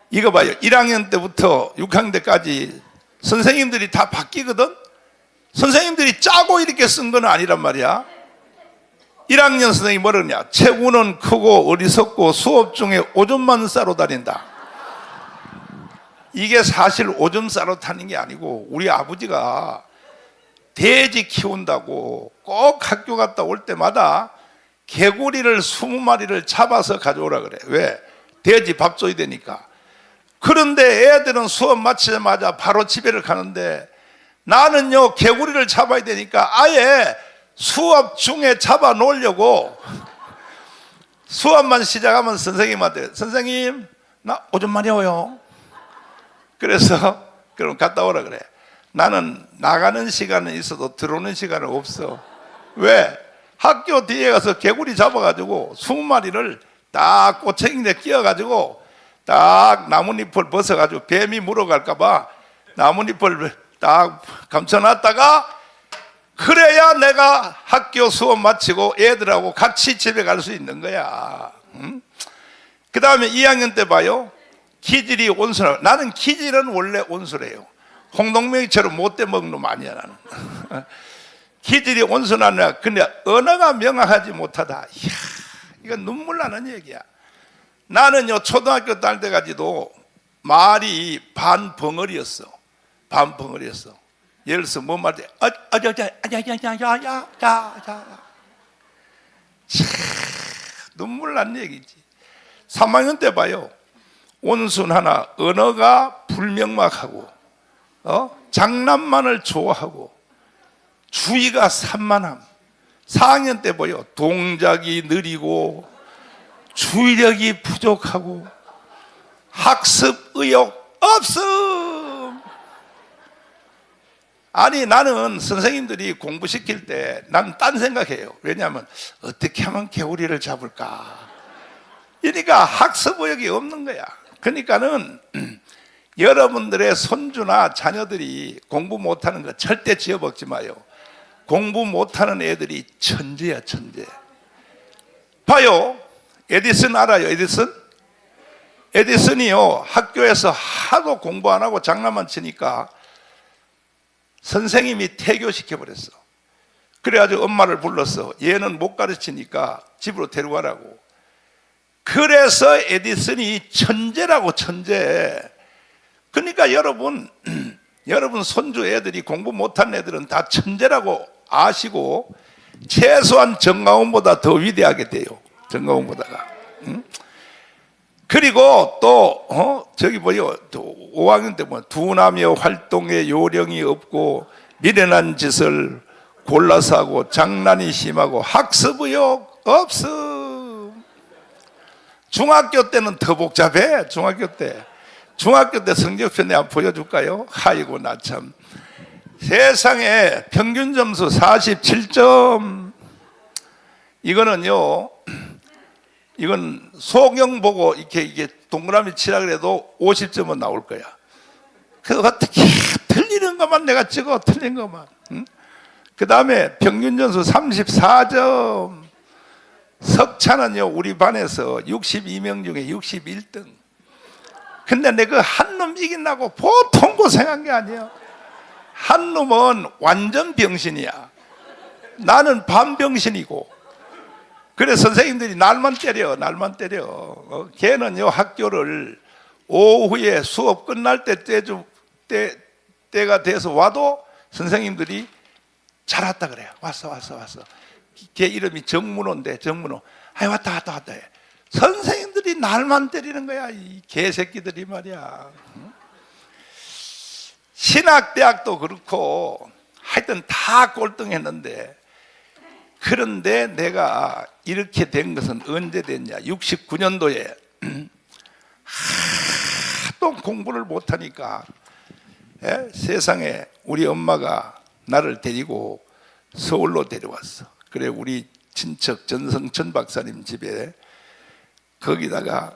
이거 봐요. 1학년 때부터 6학년 때까지 선생님들이 다 바뀌거든? 선생님들이 짜고 이렇게 쓴 건 아니란 말이야. 1학년 선생님이 뭐라냐? 체구는 크고 어리석고 수업 중에 오줌만 싸러 다닌다. 이게 사실 오줌 싸러 다니는 게 아니고 우리 아버지가 돼지 키운다고 꼭 학교 갔다 올 때마다 개구리를 20마리를 잡아서 가져오라 그래. 왜? 돼지 밥 줘야 되니까. 그런데 애들은 수업 마치자마자 바로 집에를 가는데 나는요 개구리를 잡아야 되니까 아예 수업 중에 잡아 놓으려고 수업만 시작하면 선생님한테 선생님 나 오줌 마려워요. 그래서 그럼 갔다 오라 그래. 나는 나가는 시간은 있어도 들어오는 시간은 없어. 왜? 학교 뒤에 가서 개구리 잡아가지고 20마리를 딱 꼬챙이에 끼워가지고 딱 나뭇잎을 벗어가지고 뱀이 물어갈까봐 나뭇잎을 딱 감춰놨다가 그래야 내가 학교 수업 마치고 애들하고 같이 집에 갈 수 있는 거야. 그 다음에 2학년 때 봐요. 기질이 온순하고 나는 기질은 원래 온순해요. 홍동명이처럼 못돼 먹는 놈 아니야 나는. 기질이 온순하냐. 근데 언어가 명확하지 못하다. 이야, 이건 눈물 나는 얘기야. 나는요 초등학교 다닐 때까지도 말이 반벙어리였어. 반벙어리였어. 예를 들어서 뭔 말인데 눈물 난 얘기지. 3학년 때 봐요. 온순 하나, 언어가 불명확하고 장난만을 좋아하고 주의가 산만함. 4학년 때 보여. 동작이 느리고 주의력이 부족하고 학습 의욕 없음. 아니 나는 선생님들이 공부시킬 때 난 딴 생각해요. 왜냐하면 어떻게 하면 개구리를 잡을까. 그러니까 학습 의욕이 없는 거야. 그러니까는 여러분들의 손주나 자녀들이 공부 못하는 거 절대 지어먹지 마요. 공부 못하는 애들이 천재야, 천재. 봐요. 에디슨 알아요? 에디슨? 에디슨이요 학교에서 하도 공부 안 하고 장난만 치니까 선생님이 퇴교시켜버렸어. 그래가지고 엄마를 불렀어. 얘는 못 가르치니까 집으로 데려가라고. 그래서 에디슨이 천재라고, 천재. 그러니까 여러분 손주 애들이 공부 못한 애들은 다 천재라고 아시고 최소한 정강훈보다 더 위대하게 돼요. 정강훈보다가. 그리고 또 저기 뭐요, 5학년 때 뭐 두나며 활동에 요령이 없고 미련한 짓을 골라서 하고 장난이 심하고 학습 의욕 없음. 중학교 때는 더 복잡해. 중학교 때 성적표 내가 보여줄까요? 아이고 나 참. 세상에 평균 점수 47점. 이거는요, 이건 소경 보고 이게 동그라미 치라 그래도 50점은 나올 거야. 그래서 어떻게 틀리는 것만 내가 찍어, 틀린 것만. 그 다음에 평균 점수 34점. 석차는요 우리 반에서 62명 중에 61등. 근데 내가 한 놈 이긴다고 보통 고생한 게 아니야. 한 놈은 완전 병신이야. 나는 반병신이고. 그래 선생님들이 날만 때려. 걔는요 학교를 오후에 수업 끝날 때가 돼서 와도 선생님들이 잘 왔다 그래요. 왔어. 걔 이름이 정문호인데 정문호. 아이 왔다 해. 선생님들이 날만 때리는 거야. 이 개새끼들이 말이야. 신학대학도 그렇고 하여튼 다 꼴등했는데, 그런데 내가 이렇게 된 것은 언제 됐냐. 69년도에 하도 공부를 못하니까 세상에 우리 엄마가 나를 데리고 서울로 데려왔어. 그래 우리 친척 전성천 박사님 집에 거기다가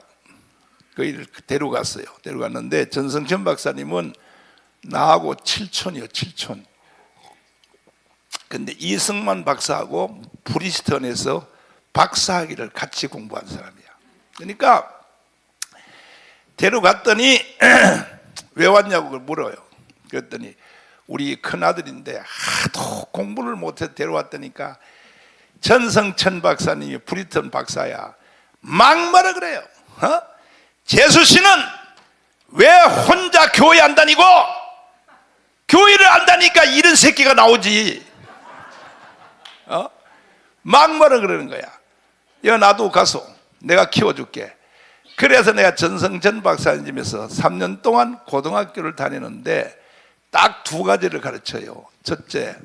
거기를 데려갔어요. 데려갔는데 전성천 박사님은 나하고 7촌이요 7촌. 근데 이승만 박사하고 프리스턴에서 박사학위를 같이 공부한 사람이야. 그러니까 데려갔더니 왜 왔냐고 물어요. 그랬더니 우리 큰아들인데 하도 공부를 못해서 데려왔다니까 전성천 박사님이 프리스턴 박사야. 막 뭐라 그래요. 재수 씨는 왜 혼자 교회 안 다니고 교회를 안 다니까 이런 새끼가 나오지. 막 뭐라 그러는 거야. 야 나도 가서 내가 키워줄게. 그래서 내가 전성천 박사님 집에서 3년 동안 고등학교를 다니는데 딱 두 가지를 가르쳐요. 첫째,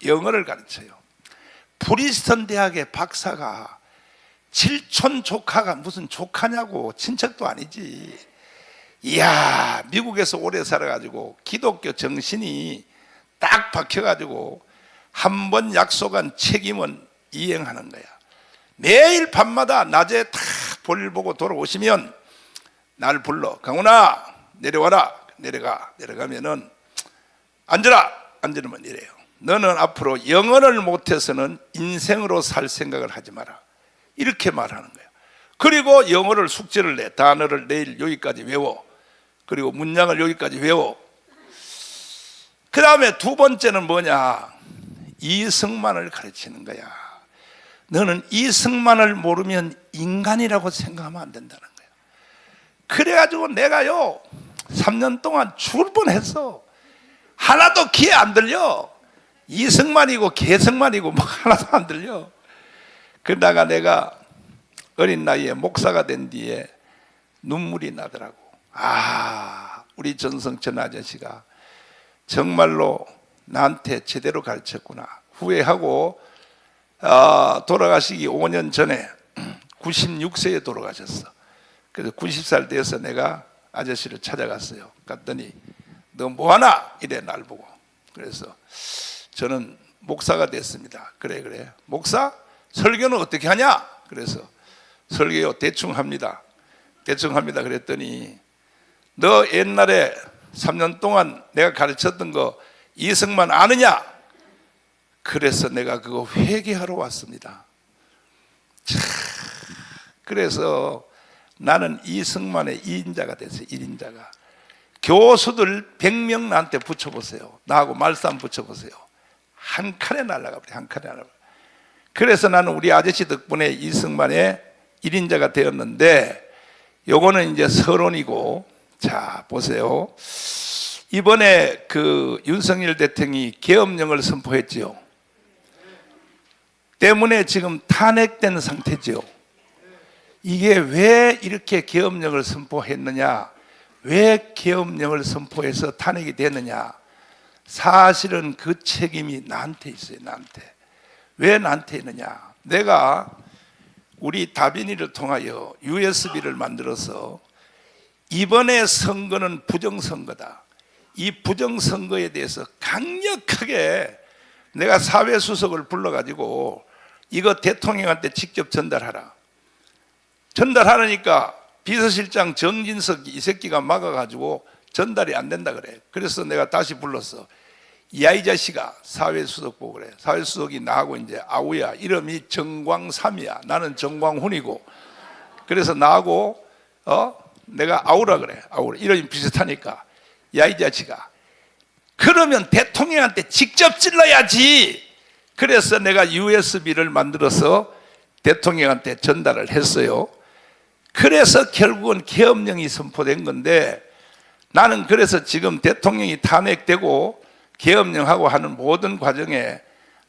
영어를 가르쳐요. 프리스턴 대학의 박사가 7촌 조카가 무슨 조카냐고, 친척도 아니지. 이야, 미국에서 오래 살아가지고 기독교 정신이 딱 박혀가지고 한 번 약속한 책임은 이행하는 거야. 매일 밤마다 낮에 다 볼일 보고 돌아오시면 날 불러. 강훈아 내려와라. 내려가면은 앉으면 이래요. 너는 앞으로 영어를 못해서는 인생으로 살 생각을 하지 마라. 이렇게 말하는 거예요. 그리고 영어를 숙제를 내. 단어를 내일 여기까지 외워. 그리고 문장을 여기까지 외워. 그 다음에 두 번째는 뭐냐, 이승만을 가르치는 거야. 너는 이승만을 모르면 인간이라고 생각하면 안 된다는 거야. 그래가지고 내가요 3년 동안 죽을 뻔했어. 하나도 귀에 안 들려. 이승만이고 개승만이고 뭐 하나도 안 들려. 그러다가 내가 어린 나이에 목사가 된 뒤에 눈물이 나더라고. 아, 우리 전성천 아저씨가 정말로 나한테 제대로 가르쳤구나. 후회하고 돌아가시기 5년 전에 96세에 돌아가셨어. 그래서 90살 돼서 내가 아저씨를 찾아갔어요. 갔더니 너 뭐하나? 이래 날 보고. 그래서 저는 목사가 됐습니다. 그래 목사? 설교는 어떻게 하냐? 그래서 설교 대충 합니다. 그랬더니 너 옛날에 3년 동안 내가 가르쳤던 거 이승만 아느냐? 그래서 내가 그거 회개하러 왔습니다. 참, 그래서 나는 이승만의 2인자가 됐어요. 1인자가. 교수들 100명 나한테 붙여보세요. 나하고 말싸움 붙여보세요. 한 칸에 날아가버려. 한 칸에 날아가버려. 그래서 나는 우리 아저씨 덕분에 이승만의 1인자가 되었는데, 요거는 이제 서론이고, 자 보세요. 이번에 그 윤석열 대통령이 계엄령을 선포했지요. 때문에 지금 탄핵된 상태죠. 이게 왜 이렇게 계엄령을 선포했느냐? 왜 계엄령을 선포해서 탄핵이 됐느냐? 사실은 그 책임이 나한테 있어요. 나한테. 왜 나한테 있느냐? 내가 우리 다빈이를 통하여 USB를 만들어서 이번에 선거는 부정선거다. 이 부정선거에 대해서 강력하게 내가 사회수석을 불러가지고 이거 대통령한테 직접 전달하니까 비서실장 정진석 이 새끼가 막아가지고 전달이 안 된다 그래. 그래서 내가 다시 불렀어. 야, 이 자식아, 사회수석 보고 그래. 사회수석이 나하고 이제 아우야. 이름이 정광삼이야. 나는 정광훈이고. 그래서 나하고 내가 아우라 그래. 아우라. 이름이 비슷하니까. 야, 이 자식아. 그러면 대통령한테 직접 찔러야지. 그래서 내가 USB를 만들어서 대통령한테 전달을 했어요. 그래서 결국은 계엄령이 선포된 건데, 나는 그래서 지금 대통령이 탄핵되고 계엄령하고 하는 모든 과정에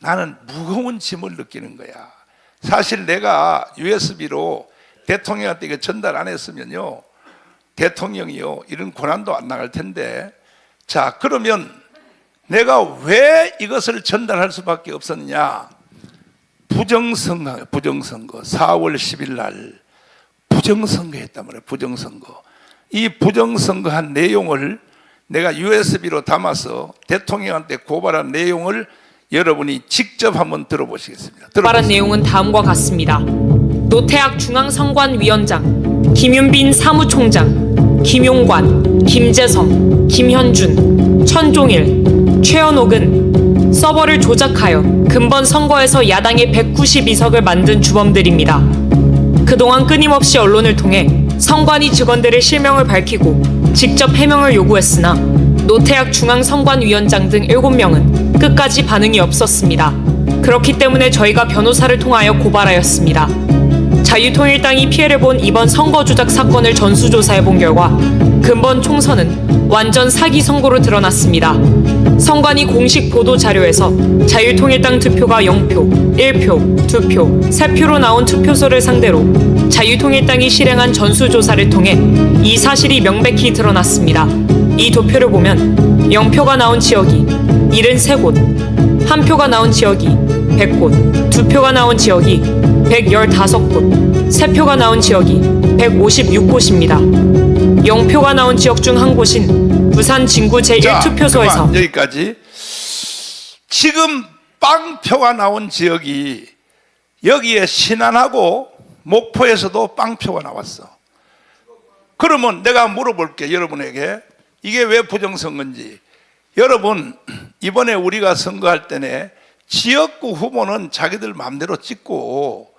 나는 무거운 짐을 느끼는 거야. 사실 내가 USB로 대통령한테 이거 전달 안 했으면요, 대통령이요 이런 고난도 안 나갈 텐데, 자 그러면 내가 왜 이것을 전달할 수밖에 없었느냐? 부정선거 4월 10일 날 부정선거 했단 말이에요. 부정선거. 이 부정선거한 내용을 내가 USB로 담아서 대통령한테 고발한 내용을 여러분이 직접 한번 들어보시겠습니다. 고발한 내용은 다음과 같습니다. 노태학 중앙선관위원장, 김윤빈 사무총장, 김용관, 김재성, 김현준, 천종일, 최현옥은 서버를 조작하여 근본 선거에서 야당의 192석을 만든 주범들입니다. 그동안 끊임없이 언론을 통해 선관위 직원들의 실명을 밝히고 직접 해명을 요구했으나 노태학 중앙선관위원장 등 7명은 끝까지 반응이 없었습니다. 그렇기 때문에 저희가 변호사를 통하여 고발하였습니다. 자유통일당이 피해를 본 이번 선거 조작 사건을 전수조사해본 결과 근본 총선은 완전 사기 선거로 드러났습니다. 선관위 공식 보도 자료에서 자유통일당 투표가 0표, 1표, 2표, 3표로 나온 투표소를 상대로 자유통일당이 실행한 전수조사를 통해 이 사실이 명백히 드러났습니다. 이 도표를 보면 0표가 나온 지역이 73곳, 1표가 나온 지역이 100곳, 2표가 나온 지역이 115곳, 3표가 나온 지역이 156곳입니다. 0표가 나온 지역 중 한 곳인 부산 진구 제1투표소에서 그만, 여기까지. 지금 빵표가 나온 지역이 여기에 신안하고 목포에서도 빵표가 나왔어. 그러면 내가 물어볼게, 여러분에게. 이게 왜 부정선거인지. 여러분, 이번에 우리가 선거할 때는 지역구 후보는 자기들 마음대로 찍고,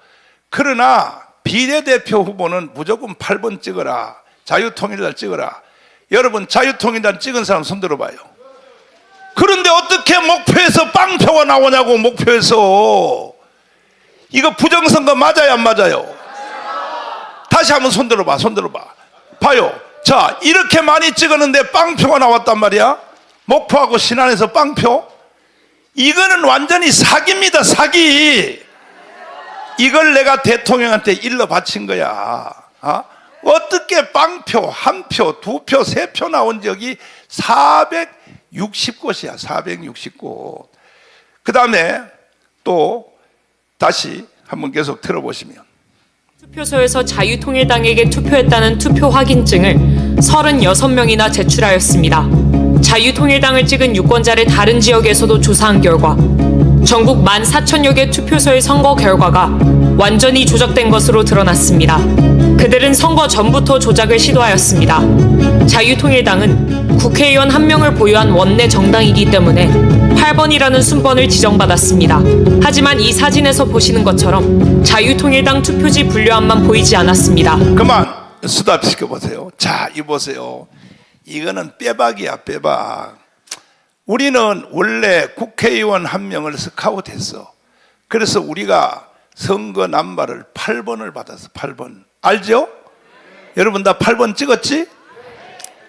그러나 비례대표 후보는 무조건 8번 찍어라, 자유통일당 찍어라. 여러분, 자유통일당 찍은 사람 손 들어봐요. 그런데 어떻게 목표에서 빵표가 나오냐고. 목표에서 이거 부정선거 맞아요, 안 맞아요? 다시 한번 손 들어봐, 손 들어봐. 봐요. 자, 이렇게 많이 찍었는데 빵표가 나왔단 말이야. 목포하고 신안에서 빵표. 이거는 완전히 사기입니다, 사기. 이걸 내가 대통령한테 일러 바친 거야. 어떻게 빵표, 한 표, 두 표, 세 표 나온 적이 460곳이야, 460곳. 그 다음에 또 다시 한번 계속 들어보시면. 투표소에서 자유통일당에게 투표했다는 투표 확인증을 36명이나 제출하였습니다. 자유통일당을 찍은 유권자를 다른 지역에서도 조사한 결과 전국 14,000여 개 투표소의 선거 결과가 완전히 조작된 것으로 드러났습니다. 그들은 선거 전부터 조작을 시도하였습니다. 자유통일당은 국회의원 1명을 보유한 원내 정당이기 때문에 8번이라는 순번을 지정받았습니다. 하지만 이 사진에서 보시는 것처럼 자유통일당 투표지 분류함만 보이지 않았습니다. 그만 스탑시켜 보세요. 자, 이 보세요. 이거는 빼박이야, 빼박. 우리는 원래 국회의원 1명을 스카웃했어. 그래서 우리가 선거 남발을 8번을 받았어. 8번. 알죠? 여러분 다 8번 찍었지?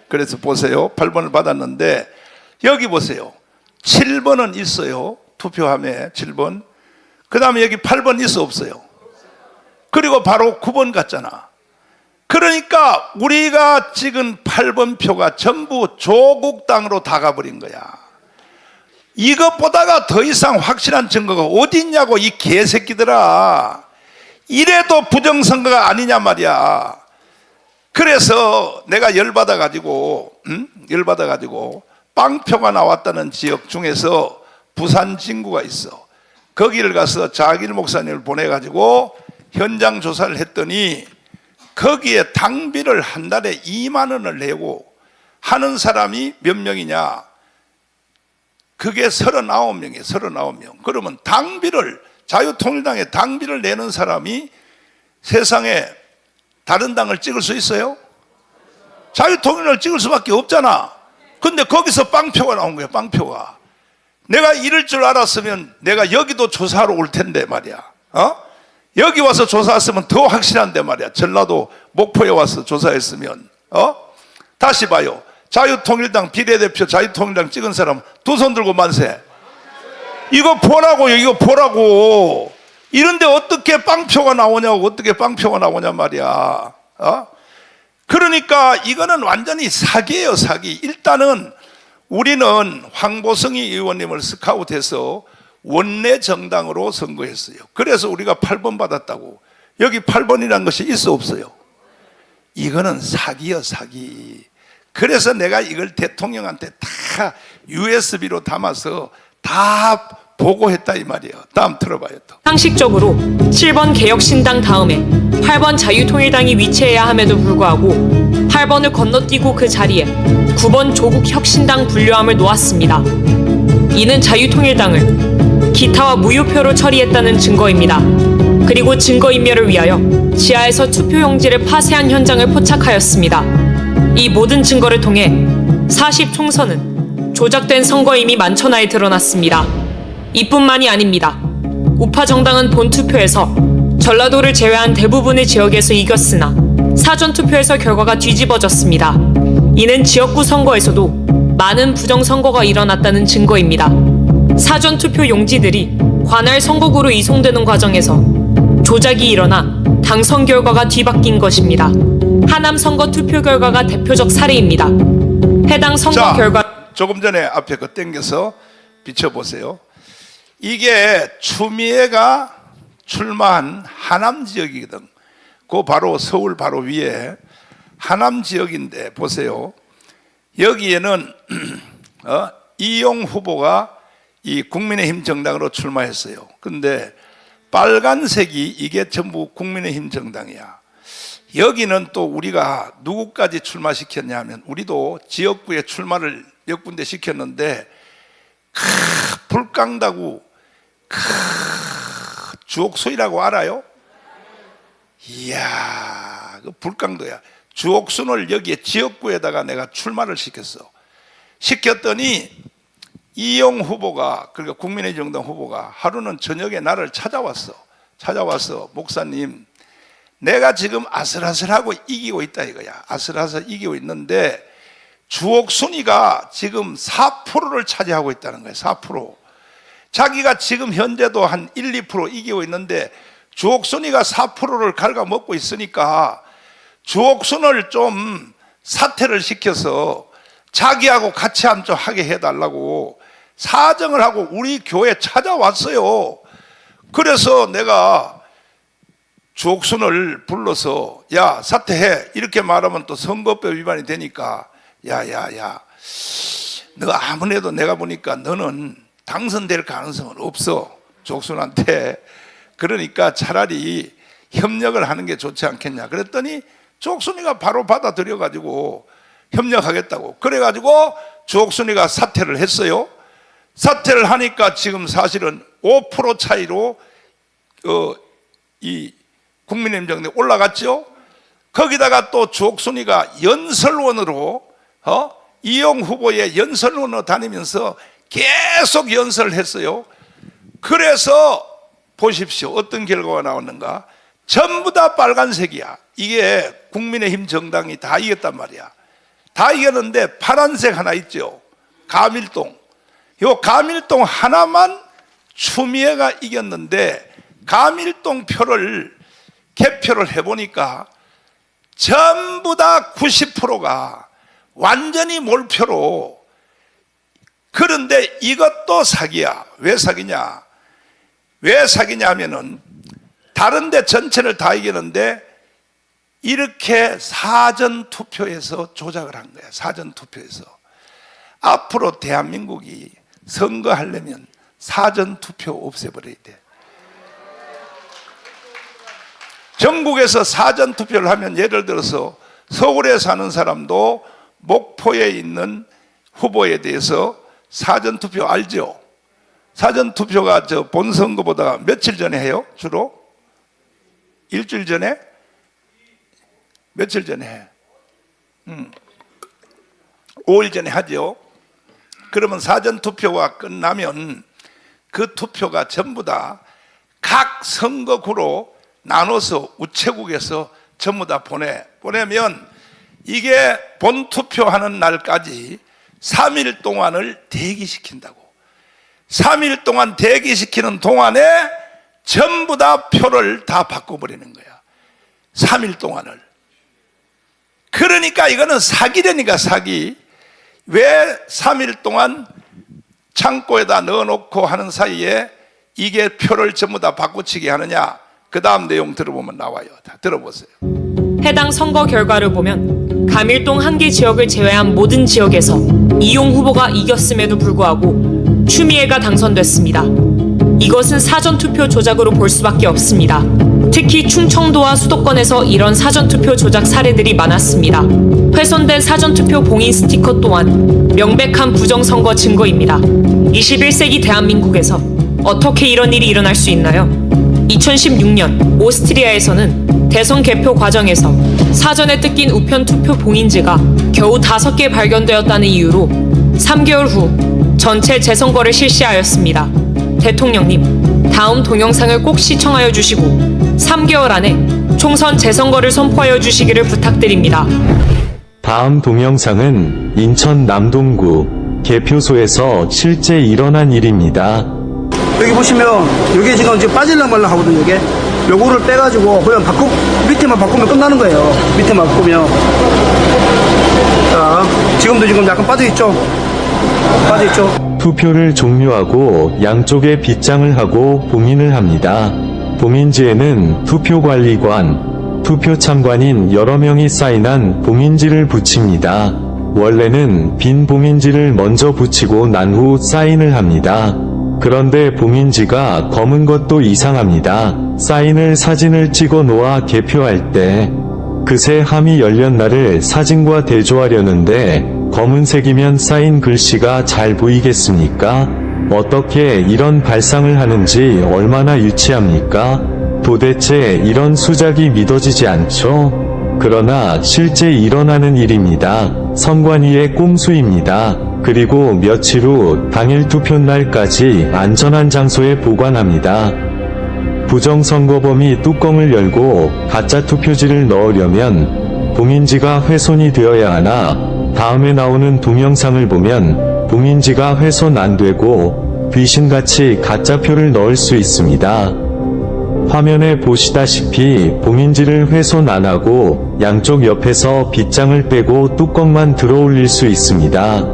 그래서 보세요. 8번을 받았는데 여기 보세요. 7번은 있어요. 투표함에 7번. 그 다음에 여기 8번 있어, 없어요? 그리고 바로 9번 갔잖아. 그러니까 우리가 찍은 8번 표가 전부 조국당으로 다 가버린 거야. 이것보다가 더 이상 확실한 증거가 어디 있냐고, 이 개새끼들아. 이래도 부정선거가 아니냐 말이야. 그래서 내가 열받아가지고 빵표가 나왔다는 지역 중에서 부산 진구가 있어. 거기를 가서 자길 목사님을 보내가지고 현장 조사를 했더니 거기에 당비를 한 달에 2만 원을 내고 하는 사람이 몇 명이냐? 그게 39명이에요. 39명. 그러면 당비를, 자유통일당에 당비를 내는 사람이 세상에 다른 당을 찍을 수 있어요? 자유통일을 찍을 수밖에 없잖아. 근데 거기서 빵표가 나온 거야, 빵표가. 내가 이럴 줄 알았으면 내가 여기도 조사하러 올 텐데 말이야. 여기 와서 조사했으면 더 확실한데 말이야. 전라도 목포에 와서 조사했으면. 다시 봐요. 자유통일당 비례대표 자유통일당 찍은 사람 두 손 들고 만세. 이거 보라고요, 이거 보라고. 이런데 어떻게 빵표가 나오냐고, 어떻게 빵표가 나오냐 말이야. 그러니까 이거는 완전히 사기예요, 사기. 일단은 우리는 황보성이 의원님을 스카웃해서 원내 정당으로 선거했어요. 그래서 우리가 8번 받았다고. 여기 8번이라는 것이 있어, 없어요? 이거는 사기요, 사기. 그래서 내가 이걸 대통령한테 다 USB로 담아서 다 보고했다 이 말이에요. 다음 들어봐요. 또. 상식적으로 7번 개혁신당 다음에 8번 자유통일당이 위치해야 함에도 불구하고 8번을 건너뛰고 그 자리에 9번 조국혁신당 분류함을 놓았습니다. 이는 자유통일당을 기타와 무효표로 처리했다는 증거입니다. 그리고 증거인멸을 위하여 지하에서 투표용지를 파쇄한 현장을 포착하였습니다. 이 모든 증거를 통해 40총선은 조작된 선거임이 만천하에 드러났습니다. 이뿐만이 아닙니다. 우파 정당은 본투표에서 전라도를 제외한 대부분의 지역에서 이겼으나 사전투표에서 결과가 뒤집어졌습니다. 이는 지역구 선거에서도 많은 부정선거가 일어났다는 증거입니다. 사전투표 용지들이 관할 선거구로 이송되는 과정에서 조작이 일어나 당선 결과가 뒤바뀐 것입니다. 하남 선거 투표 결과가 대표적 사례입니다. 해당 선거 결과 조금 전에 앞에 거 땡겨서 비춰보세요. 이게 추미애가 출마한 하남 지역이거든. 그 바로 서울 바로 위에 하남 지역인데 보세요. 여기에는 이용 후보가 이 국민의힘 정당으로 출마했어요. 근데 빨간색이 이게 전부 국민의힘 정당이야. 여기는 또 우리가 누구까지 출마시켰냐 하면 우리도 지역구에 출마를 몇 군데 시켰는데 불깡다구 주옥순이라고 알아요? 이야, 그 불깡도야. 주옥순을 여기에 지역구에다가 내가 출마를 시켰어. 시켰더니 이용 후보가, 그러니까 국민의정당 후보가 하루는 저녁에 나를 찾아왔어. 찾아와서 목사님, 내가 지금 아슬아슬하고 이기고 있다 이거야. 아슬아슬 이기고 있는데 주옥 순위가 지금 4%를 차지하고 있다는 거예요. 4%. 자기가 지금 현재도 한 1, 2% 이기고 있는데 주옥순이가 4%를 갉아먹고 있으니까 주옥순을 좀 사퇴를 시켜서 자기하고 같이 좀 하게 해달라고 사정을 하고 우리 교회 찾아왔어요. 그래서 내가 주옥순을 불러서 야, 사퇴해 이렇게 말하면 또 선거법 위반이 되니까 야야야, 너 아무래도 내가 보니까 너는 당선될 가능성은 없어, 주옥순한테. 그러니까 차라리 협력을 하는 게 좋지 않겠냐 그랬더니 주옥순이가 바로 받아들여 가지고 협력하겠다고. 그래가지고 주옥순이가 사퇴를 했어요. 사퇴를 하니까 지금 사실은 5% 차이로 이 국민의힘 정당에 올라갔죠. 거기다가 또 주옥순이가 연설원으로 이용 후보의 연설원으로 다니면서 계속 연설을 했어요. 그래서 보십시오, 어떤 결과가 나왔는가. 전부 다 빨간색이야. 이게 국민의힘 정당이 다 이겼단 말이야. 다 이겼는데 파란색 하나 있죠, 가밀동. 요 가밀동 하나만 추미애가 이겼는데 가밀동 표를 개표를 해보니까 전부 다 90%가 완전히 몰표로. 그런데 이것도 사기야. 왜 사기냐? 왜 사기냐 하면은 다른 데 전체를 다 이기는데 이렇게 사전투표에서 조작을 한 거야. 사전투표에서. 앞으로 대한민국이 선거하려면 사전투표 없애버려야 돼. 전국에서 사전투표를 하면 예를 들어서 서울에 사는 사람도 목포에 있는 후보에 대해서 사전투표 알죠? 사전투표가 저 본선거보다 며칠 전에 해요? 주로? 일주일 전에? 며칠 전에 해? 5일 전에 하죠. 그러면 사전투표가 끝나면 그 투표가 전부 다 각 선거구로 나눠서 우체국에서 전부 다 보내면 이게 본투표하는 날까지 3일 동안을 대기시킨다고. 3일 동안 대기시키는 동안에 전부 다 표를 다 바꿔버리는 거야. 3일 동안을. 그러니까 이거는 사기라니까, 사기. 왜 3일 동안 창고에다 넣어놓고 하는 사이에 이게 표를 전부 다 바꾸치게 하느냐? 그 다음 내용 들어보면 나와요. 다 들어보세요. 해당 선거 결과를 보면 가밀동 한 개 지역을 제외한 모든 지역에서 이용 후보가 이겼음에도 불구하고 추미애가 당선됐습니다. 이것은 사전투표 조작으로 볼 수밖에 없습니다. 특히 충청도와 수도권에서 이런 사전투표 조작 사례들이 많았습니다. 훼손된 사전투표 봉인 스티커 또한 명백한 부정선거 증거입니다. 21세기 대한민국에서 어떻게 이런 일이 일어날 수 있나요? 2016년 오스트리아에서는 대선 개표 과정에서 사전에 뜯긴 우편 투표 봉인지가 겨우 5개 발견되었다는 이유로 3개월 후 전체 재선거를 실시하였습니다. 대통령님, 다음 동영상을 꼭 시청하여 주시고 3개월 안에 총선 재선거를 선포하여 주시기를 부탁드립니다. 다음 동영상은 인천 남동구 개표소에서 실제 일어난 일입니다. 여기 보시면 이게 지금 빠질랑 말랑 하거든요. 이게 요거를 빼가지고 그냥 밑에만 바꾸면 끝나는 거예요. 밑에만 바꾸면. 자, 지금도 지금 약간 빠져있죠? 빠져있죠? 투표를 종료하고 양쪽에 빗장을 하고 봉인을 합니다. 봉인지에는 투표관리관, 투표 참관인 여러 명이 사인한 봉인지를 붙입니다. 원래는 빈 봉인지를 먼저 붙이고 난 후 사인을 합니다. 그런데 봉인지가 검은 것도 이상합니다. 사인을 사진을 찍어 놓아 개표할 때 그새 함이 열린 날을 사진과 대조하려는데 검은색이면 사인 글씨가 잘 보이겠습니까? 어떻게 이런 발상을 하는지 얼마나 유치합니까? 도대체 이런 수작이 믿어지지 않죠? 그러나 실제 일어나는 일입니다. 선관위의 꼼수입니다. 그리고 며칠 후 당일 투표 날까지 안전한 장소에 보관합니다. 부정선거범이 뚜껑을 열고 가짜 투표지를 넣으려면 봉인지가 훼손이 되어야 하나 다음에 나오는 동영상을 보면 봉인지가 훼손 안 되고 귀신같이 가짜표를 넣을 수 있습니다. 화면에 보시다시피 봉인지를 훼손 안 하고 양쪽 옆에서 빗장을 빼고 뚜껑만 들어 올릴 수 있습니다.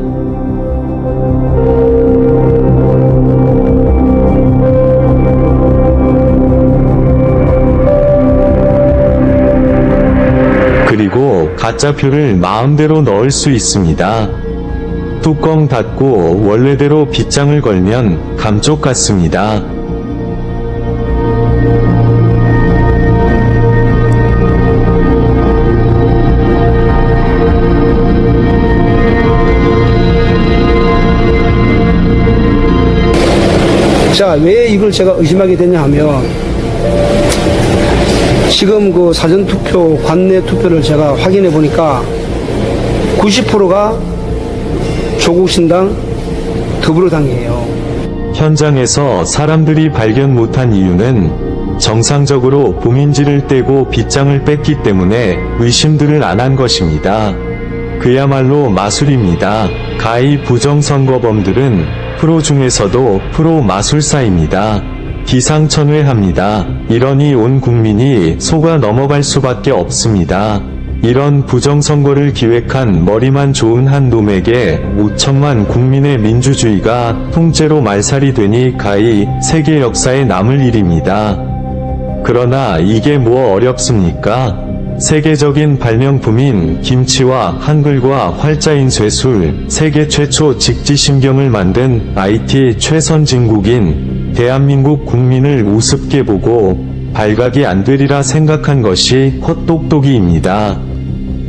그리고 가짜표를 마음대로 넣을 수 있습니다. 뚜껑 닫고 원래대로 빗장을 걸면 감쪽 같습니다. 자, 왜 이걸 제가 의심하게 되냐 하면, 지금 그 사전투표, 관내 투표를 제가 확인해 보니까 90%가 조국신당, 더불어당이에요. 현장에서 사람들이 발견 못한 이유는 정상적으로 봉인지를 떼고 빗장을 뺐기 때문에 의심들을 안 한 것입니다. 그야말로 마술입니다. 가히 부정선거범들은 프로 중에서도 프로 마술사입니다. 기상천외합니다. 이러니 온 국민이 속아 넘어갈 수밖에 없습니다. 이런 부정선거를 기획한 머리만 좋은 한 놈에게 5천만 국민의 민주주의가 통째로 말살이 되니 가히 세계 역사에 남을 일입니다. 그러나 이게 뭐 어렵습니까? 세계적인 발명품인 김치와 한글과 활자인 쇠술, 세계 최초 직지심경을 만든 IT 최선진국인 대한민국 국민을 우습게 보고 발각이 안 되리라 생각한 것이 헛똑똑이입니다.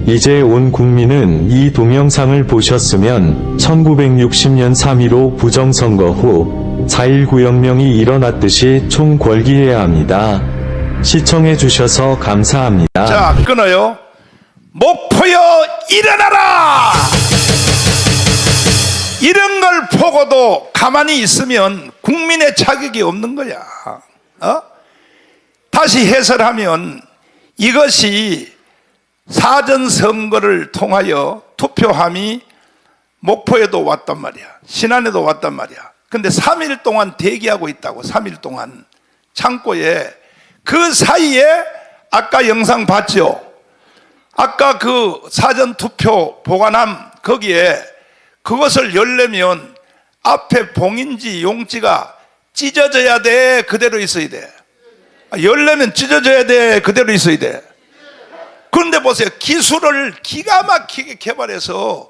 이제 온 국민은 이 동영상을 보셨으면 1960년 3.15 부정선거 후 4.19 혁명이 일어났듯이 총궐기해야 합니다. 시청해 주셔서 감사합니다. 자, 끊어요. 목포여 일어나라! 이런 걸 보고도 가만히 있으면 국민의 자격이 없는 거야. 다시 해설하면 이것이 사전선거를 통하여 투표함이 목포에도 왔단 말이야. 신안에도 왔단 말이야. 근데 3일 동안 대기하고 있다고. 3일 동안 창고에. 그 사이에 아까 영상 봤죠? 아까 그 사전투표 보관함 거기에 그것을 열려면 앞에 봉인지 용지가 찢어져야 돼, 그대로 있어야 돼. 열려면 찢어져야 돼, 그대로 있어야 돼. 그런데 보세요. 기술을 기가 막히게 개발해서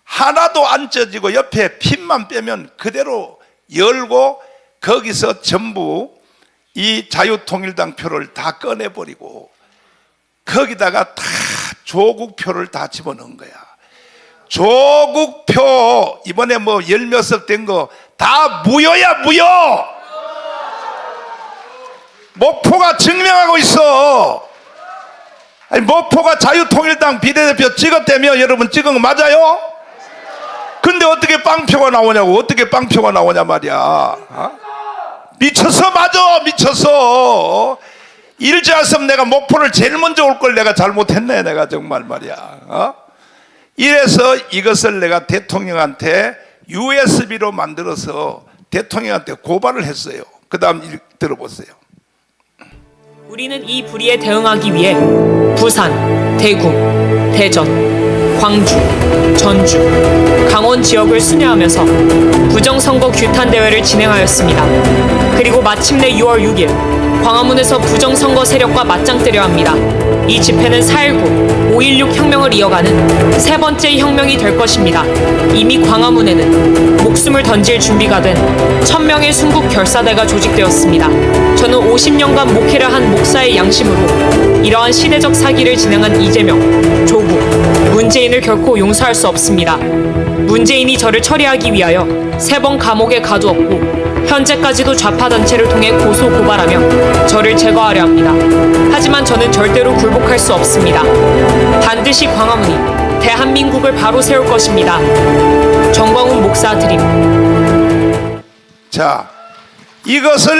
하나도 안 찢어지고 옆에 핀만 빼면 그대로 열고 거기서 전부 이 자유통일당 표를 다 꺼내버리고 거기다가 다 조국표를 다 집어넣은 거야. 조국표 이번에 뭐 열 몇 석 된 거 다 무효야, 무효. 목포가 증명하고 있어. 아니, 목포가 자유통일당 비례대표 찍었다며. 여러분 찍은 거 맞아요? 근데 어떻게 빵표가 나오냐고. 어떻게 빵표가 나오냐 말이야. 미쳤어. 맞아, 미쳤어. 일제하면 내가 목포를 제일 먼저 올 걸 내가 잘못했네. 내가 정말 말이야. 이래서 이것을 내가 대통령한테 USB로 만들어서 대통령한테 고발을 했어요. 그 다음 들어보세요. 우리는 이 불의에 대응하기 위해 부산, 대구, 대전, 광주, 전주, 강원 지역을 순회하면서 부정선거 규탄 대회를 진행하였습니다. 그리고 마침내 6월 6일 광화문에서 부정선거 세력과 맞짱 뜨려 합니다. 이 집회는 4.19, 5.16 혁명을 이어가는 세 번째 혁명이 될 것입니다. 이미 광화문에는 목숨을 던질 준비가 된 1000명의 순국 결사대가 조직되었습니다. 저는 50년간 목회를 한 목사의 양심으로 이러한 시대적 사기를 진행한 이재명, 조국, 문재인을 결코 용서할 수 없습니다. 문재인이 저를 처리하기 위하여 3번 감옥에 가두었고 현재까지도 좌파 단체를 통해 고소 고발하며 저를 제거하려 합니다. 하지만 저는 절대로 굴복할 수 없습니다. 반드시 광화문이 대한민국을 바로 세울 것입니다. 정광훈 목사 드림. 자, 이것을